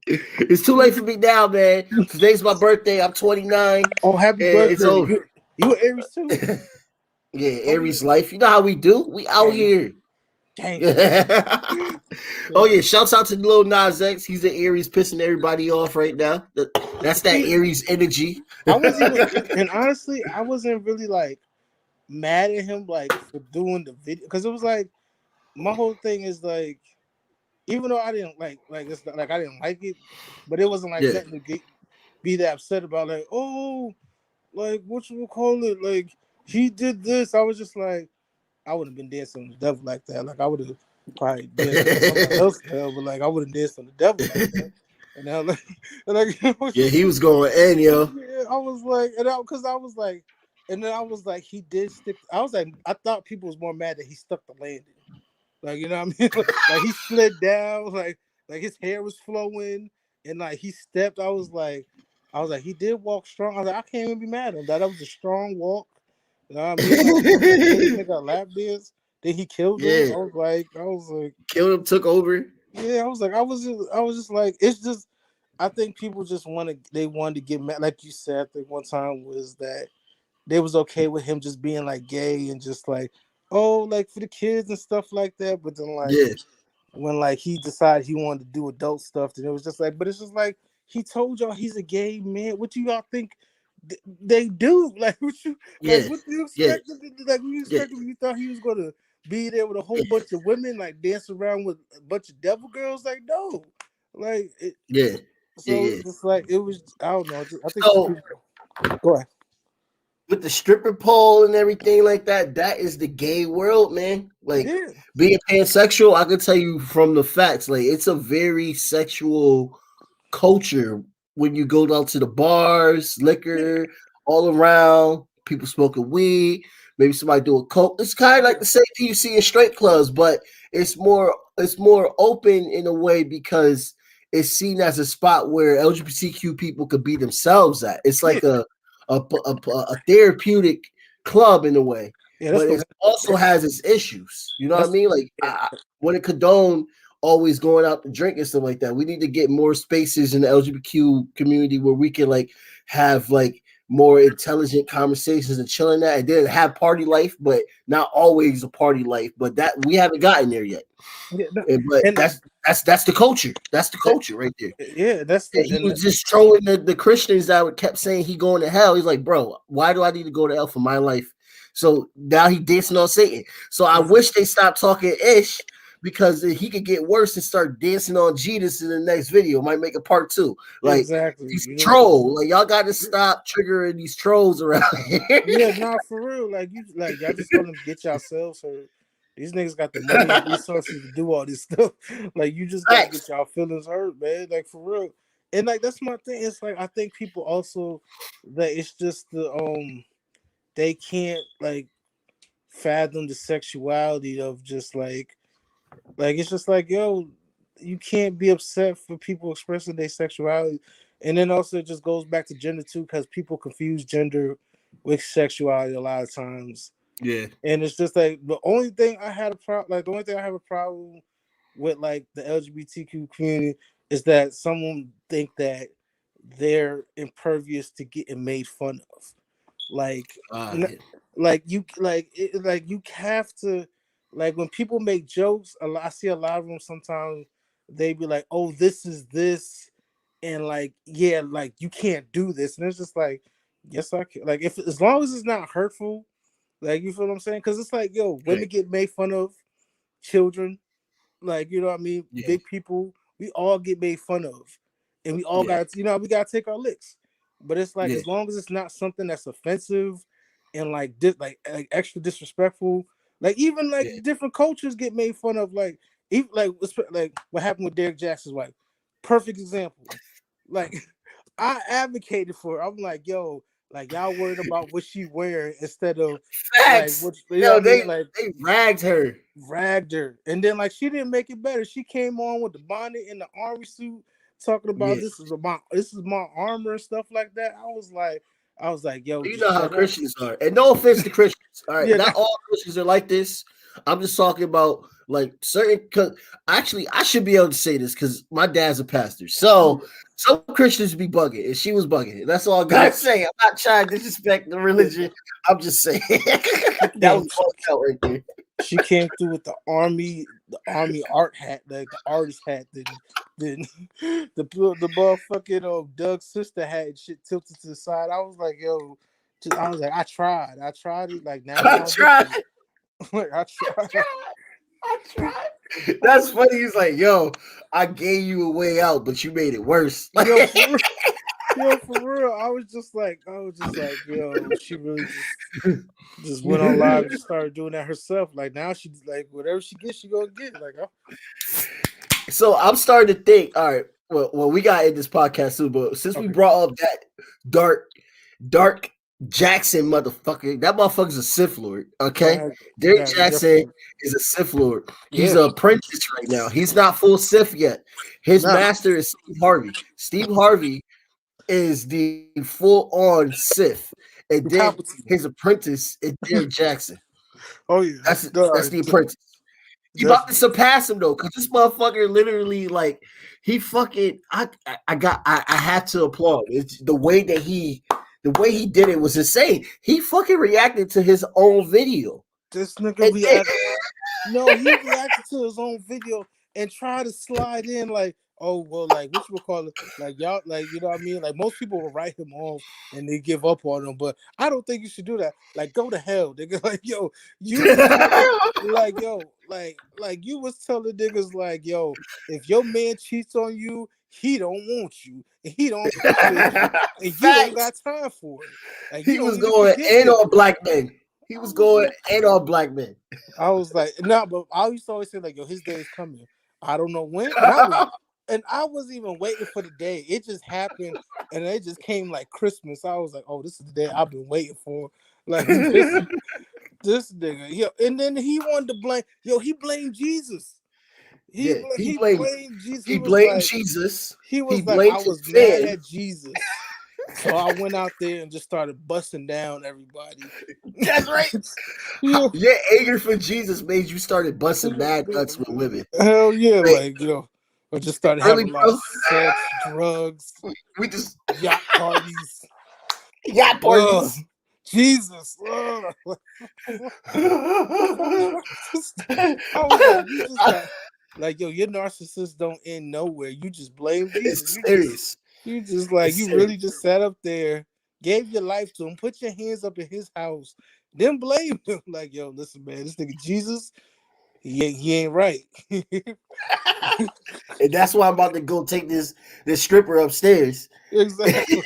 It's too late for me now, man. Today's my birthday. I'm 29, and Oh, happy it's birthday! over. You an Aries too? Yeah, Oh yeah. Aries life. You know how we do. We out Dang, here. dang. Oh yeah, shouts out to Lil Nas X. He's an Aries pissing everybody off right now. That's that See, Aries energy. I wasn't even, and honestly, I wasn't really like mad at him like for doing the video because it was like my whole thing is like even though I didn't like it's not like I didn't like it, but it wasn't like Yeah, nothing to be that upset about. Like, oh, like what you would call it? Like he did this. I was just like, I would have been dancing on the devil like that. Like I would have probably danced on somebody else hell, but like I would have danced on the devil like that. And I like, it was yeah, just, he was going in, yo. yeah, I was like, and because I was like, and then I was like, he did stick. I was like, I thought people was more mad that he stuck the landing. Like you know what I mean? Like he slid down, like his hair was flowing, and like he stepped. I was like, he did walk strong. I was like, I can't even be mad at him. That was a strong walk. You know what I mean? Like he gave this nigga a lap dance. Then he killed him. Yeah, I was like, killed him, took over. yeah. I was just like, it's just. I think people just they wanted to get mad. Like you said, I think one time was that they was okay with him just being like gay and just like, oh, like for the kids and stuff like that. But then like Yeah, when like he decided he wanted to do adult stuff, then it was just like, but it's just like he told y'all he's a gay man. What do y'all think they do? yeah, what do you yeah, expect them to do? Like what you yeah, expect him? You thought he was gonna be there with a whole bunch of women, like dance around with a bunch of devil girls? Like no, like it, yeah, yeah, so yeah. it's just like it was. I don't know. I think just So people. Go ahead. with the stripper pole and everything like that, that is the gay world, man. Like Yeah, being pansexual, I can tell you from the facts, like it's a very sexual culture when you go down to the bars, yeah, liquor all around, people smoking weed, maybe somebody doing coke. It's kind of like yeah, the same thing you see in straight clubs, but it's more open in a way because it's seen as a spot where LGBTQ people could be themselves at. It's yeah. like a therapeutic club in a way, Yeah, that's but the it one. also has its issues. You know what I That's mean? Like yeah, I wouldn't condone always going out to drink and stuff like that. We need to get more spaces in the LGBTQ community where we can like have like more intelligent conversations and chilling that and then have party life, but not always a party life. But that we haven't gotten there yet. yeah, no, But and that's the culture. That's the that, culture right there. yeah, that's And the he and was just trolling the Christians that kept saying he going to hell. He's like, bro, why do I need to go to hell for my life? So now he dancing on Satan. So I wish they stopped talking ish because he could get worse and start dancing on Jesus in the next video. Might make a part two. Like exactly. he's a You know, troll. Like y'all got to stop triggering these trolls around here. yeah, nah, for real. Like you, like y'all just gonna get yourselves hurt. These niggas got the money and resources to do all this stuff. Like you just gonna get Facts. y'all feelings hurt, man. Like for real. And like that's my thing. It's like I think people also that it's just they can't like fathom the sexuality of just like it's just like yo, you can't be upset for people expressing their sexuality, and then also it just goes back to gender too because people confuse gender with sexuality a lot of times, Yeah. and it's just like the only thing I had a problem like the only thing I have a problem with like the LGBTQ community is that someone think that they're impervious to getting made fun of like Yeah. like you like you have to like when people make jokes I see a lot of them sometimes they be like oh this is this and like yeah like you can't do this and it's just like yes I can like if as long as it's not hurtful like you feel what I'm saying because it's like yo Right. women get made fun of children like, you know what I mean? Yeah. Big people, we all get made fun of. And we all Yeah. got, we got to take our licks. But it's like, Yeah. as long as it's not something that's offensive and like, like extra disrespectful, like even like Yeah. different cultures get made fun of. Like, even like what happened with Derek Jackson's wife. Perfect example. Like, I advocated for it. I'm like, yo, Like y'all worried about what she wearing instead of like Facts. what you know Yo, what I mean? Like they ragged her. ragged her, and then like she didn't make it better. She came on with the bonnet and the army suit, talking about Yeah. this is my armor and stuff like that. I was like, yo, You just know how shut up. Christians are. And no offense to Christians. All right. Yeah, Not all Christians are like this. I'm just talking about like certain cause actually I should be able to say this because my dad's a pastor. So some Christians be bugging, and she was bugging. That's all I gotta say. I'm not trying to disrespect the religion. I'm just saying she that came. was called out right there. She came through with the army art hat, like the artist hat. Then the motherfucking Doug's sister hat and shit tilted to the side. I was like, yo, I was like, I tried it. Like now you I don't get tried. to. Like I I tried. tried. I tried. That's funny. He's like, yo, I gave you a way out, but you made it worse. Yo, for real. Yo, for real. I was just like, yo, she really just went on live and just started doing that herself. Like now she's like whatever she gets, she gonna get. Like So I'm starting to think, all right, well, we got in this podcast too, but since we okay, brought up that dark Jackson motherfucker, that motherfucker's a Sith Lord. Okay. that Derek that Jackson definitely, is a Sith Lord. He's yeah, an apprentice right now. He's not full Sith yet. His nah, master is Steve Harvey. Steve Harvey is the full-on Sith. And then Palpatine. his apprentice is Derek Jackson. Oh yeah, That's the apprentice. You about to definitely. surpass him though, because this motherfucker literally like he fucking I had to applaud. It's the way he did it was insane. He fucking reacted to his own video. This nigga And then, react. No, he reacted to his own video and tried to slide in like, oh well, like what you would call it, like y'all, like you know what I mean. Like most people will write him off and they give up on him, but I don't think you should do that. Like go to hell, nigga. Like yo, you was telling, like yo, like you was telling niggas like yo, if your man cheats on you, he don't want you and he don't appreciate you and you don't facts. got time for it. Like you He don't was even going forgive in him. on black men. He I was was going like. in on black men. I was like, no, but I used to always say like, yo, his day is coming. I don't know when, and I was even waiting for the day. It just happened, and it just came like Christmas. I was like, oh, this is the day I've been waiting for. Like this nigga, yo, and then he wanted to blame, yo, he blamed Jesus. Yeah, He blamed Jesus. he blamed Jesus. He He was like, I blamed his was mad fan. at Jesus. So I went out there and just started busting down everybody. That's right. Yeah. Your anger for Jesus made you started busting mad nuts with women. Hell yeah, Like, like I just started really, having a lot of bro. sex, drugs, We just yacht parties. yacht Ugh, parties. Jesus. Ugh. I was like, you just got like yo, your narcissist don't end nowhere. You just blame Jesus. It's serious. You just like It's you serious. really just sat up there, gave your life to him, put your hands up in his house, then blame him. Like, yo, listen, man, this nigga Jesus, he ain't right. And that's why I'm about to go take this stripper upstairs. Exactly.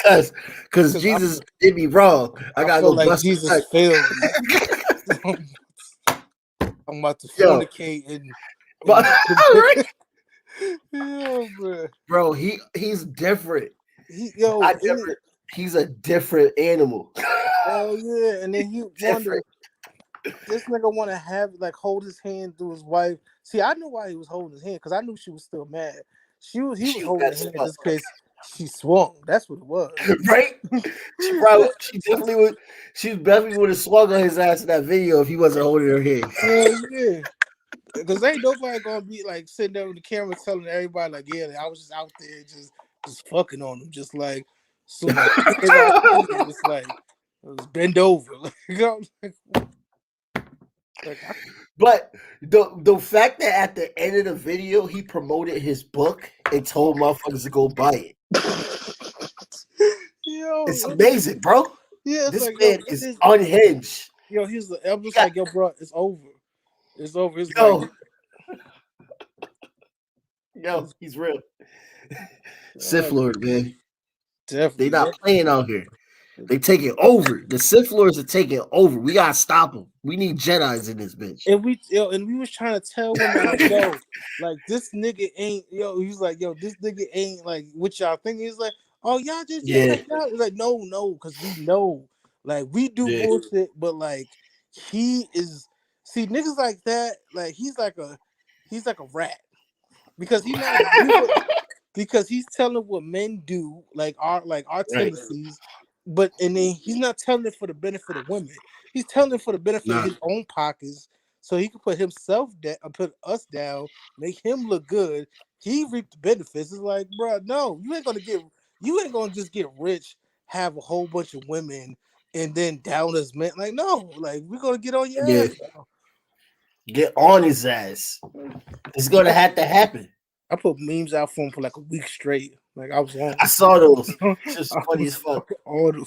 Cause Because Jesus did me wrong. I I gotta feel go like bust Jesus her failed me. I'm about to Yo, fornicate and but and right, yo, man. bro, he's different. Yo, I never he's a different animal. hell yeah. And then he Different. wanted this nigga want to have like hold his hand through his wife. See, I knew why he was holding his hand because I knew she was still mad. He was She was holding mad her as hand fuck. just in case she swung. That's what it was. Right? She definitely would have swung on his ass in that video if he wasn't holding her hand. Hell yeah. Because ain't nobody gonna be like sitting there with the camera telling everybody like, yeah, I was just out there just fucking on them, just like so like hands out there, just like just bend over, like, you know, like But the fact that at the end of the video he promoted his book and told motherfuckers to go buy it. yo, It's amazing, bro. yeah, it's This like yo, man is unhinged. yo, he's the I'm He just got like yo, bro, it's over, it's over. It's like yo, yo, it's, he's real. Sith Lord, man. They definitely, not playing out here. They taking over. The Sith Lords are taking over. We gotta stop them. We need Jedi's in this bitch. and we was trying to tell women like yo, like this nigga ain't yo. He's like yo, this nigga ain't like what y'all think. He's like Oh, y'all just yeah, Yeah, like y'all like no, because we know like we do yeah, bullshit, but like he is see niggas like that, like he's like a rat because he's not he would because he's telling what men do, like our right. tendencies, but and then he's not telling it for the benefit of women. He's telling it for the benefit of Nah, his own pockets, so he can put himself down, put us down, make him look good. He reaped the benefits. It's like, bro, no, you ain't gonna just get rich, have a whole bunch of women, and then down us men. Like, no, like we're gonna get on your yeah, ass now. get on his ass. It's gonna I, have to happen. I put memes out for him for like a week straight. Like I was on, I saw those. I Just funny as was fuck. on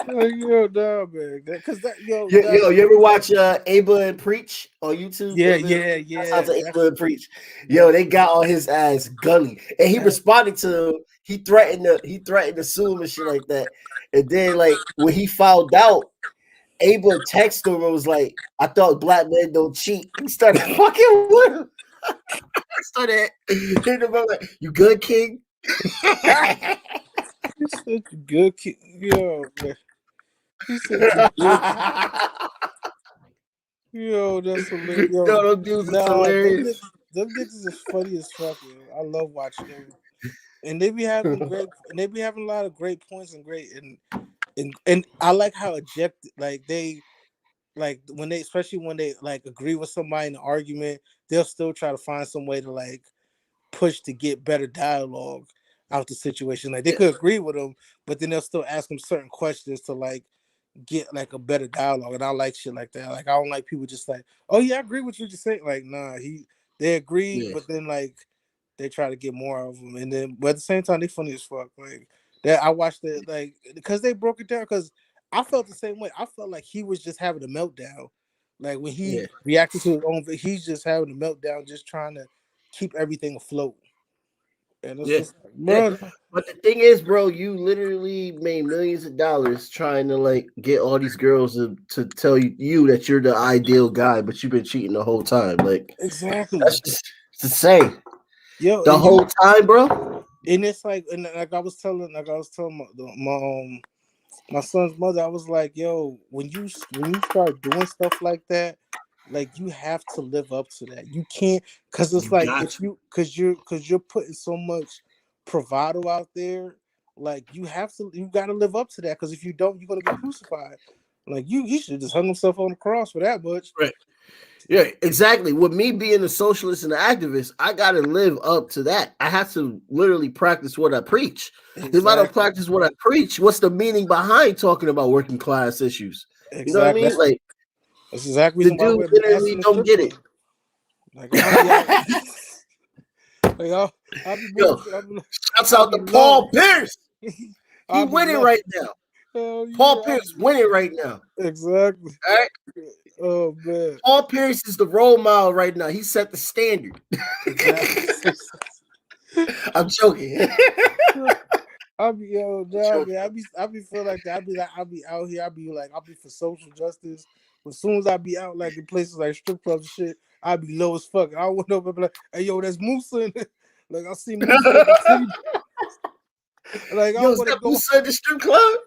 like, yo, nah, man. Cause that, yo, that, Yo, you ever watch Aba and Preach on YouTube? yeah, Aba, yeah, shouts out yeah. to That's, Aba and Preach. yeah. Yo, they got on his ass gunning, and he That, responded to him. He threatened to sue him and shit like that. And then like when he found out, Aba texted him and was like, "I thought black men don't cheat." He started fucking with him. Started hitting him up like, "You good, King?" he's such a good kid. Yo, man. He's such a good kid. Yo, that's hilarious. Yo, Yo, those dudes is nah, hilarious. them niggas is funny as fuck, yo. I love watching them. And they be having and they be having a lot of great points and and I like how ejected, like they, like when they, especially when they like agree with somebody in an argument, they'll still try to find some way to like push to get better dialogue out the situation. Like they Yeah, could agree with them, but then they'll still ask them certain questions to like get like a better dialogue. And I like shit like that. Like I don't like people just like, oh yeah, I agree with you just saying. Like nah, they agree, yeah, but then like they try to get more of them, and then but at the same time they funny as fuck. Like that I watched it like because they broke it down because I felt the same way. I felt like he was just having a meltdown. Like when he yeah, reacted to his own, he's just having a meltdown, just trying to keep everything afloat. And it's yeah, just like, yeah. bro, But the thing is, bro, you literally made millions of dollars trying to like get all these girls to tell you that you're the ideal guy, but you've been cheating the whole time. Like that's exactly. just it's insane. Yo, The whole time, bro. and it's like, and like I was telling my son's mother, I was like, yo, when you start doing stuff like that, like you have to live up to that. You can't, cause it's You like got if to. you, cause you're putting so much bravado out there, like you got to live up to that. Cause if you don't, you're gonna get crucified. Like he should have just hung himself on the cross for that much. Right. Yeah, exactly. With me being a socialist and an activist, I got to live up to that. I have to literally practice what I preach. If I don't Exactly, practice what I preach, what's the meaning behind talking about working class issues? You know what I exactly. mean? Like That's the exact the reason why I dude wear the ass in literally the don't strip get it. club. Like I don't be out. Like I'll be moving. Yo, shouts I'll out be to low. Paul Pierce. He I'll be winning low. right now. Oh Paul yeah, Pierce winning right now. exactly. All right. Oh man, Paul Pierce is the role model right now. He set the standard. exactly. I'm joking. I'll be yo, I'm nah, joking. man. I be feeling like that. I'll be out here. I'll be like, I'll be for social justice. But as soon as I be out, like in places like strip clubs and shit, I'll be low as fuck. I went over and be like, hey yo, that's Musa. Like I see Musa at the city. Like I Yo, don't is want to that go. Musa in the strip club?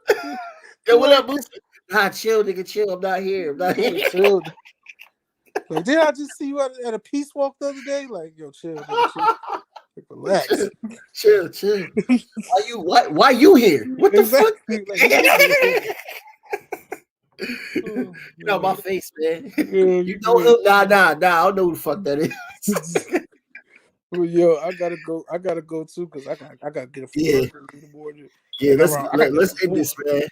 Yo, what Like up, Musa? Nah, chill, nigga, chill. I'm not here. I'm not here. like chill. Like did I just see you at a peace walk the other day? Like yo, chill, nigga, chill. Like, relax. chill, chill. Why you here? What the fuck? Exactly. Like what you doing? Oh Get out my man. face, man. Yeah, You know him? Nah. I don't know who the fuck that yeah. is. Well, yo, I gotta go. I gotta go too because I gotta get up for Yeah, work early in the morning. yeah. I gotta get up Let's at end 4. this, man.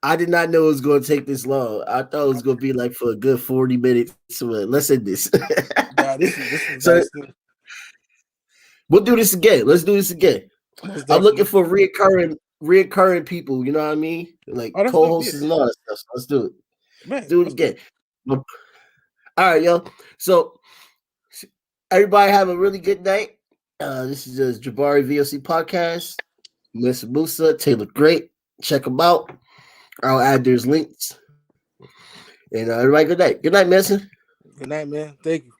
I did not know it was going to take this long. I thought it was going to be like for a good 40 minutes. So let's end this. Nah, this was So nice too. we'll do this again. Let's do this again. Most I'm looking definitely. for reoccurring people. You know what I mean? Like Oh, that's dope. Yeah, co-hosts and all that stuff. So let's do it. Let's man, do it that's dope. again. All right, yo. So everybody have a really good night. This is the Jabari VOC podcast. Mansa Musa, Taylor Great. Check them out. I'll add there's links. And everybody, good night. Good night, Mansa. Good night, man. Thank you.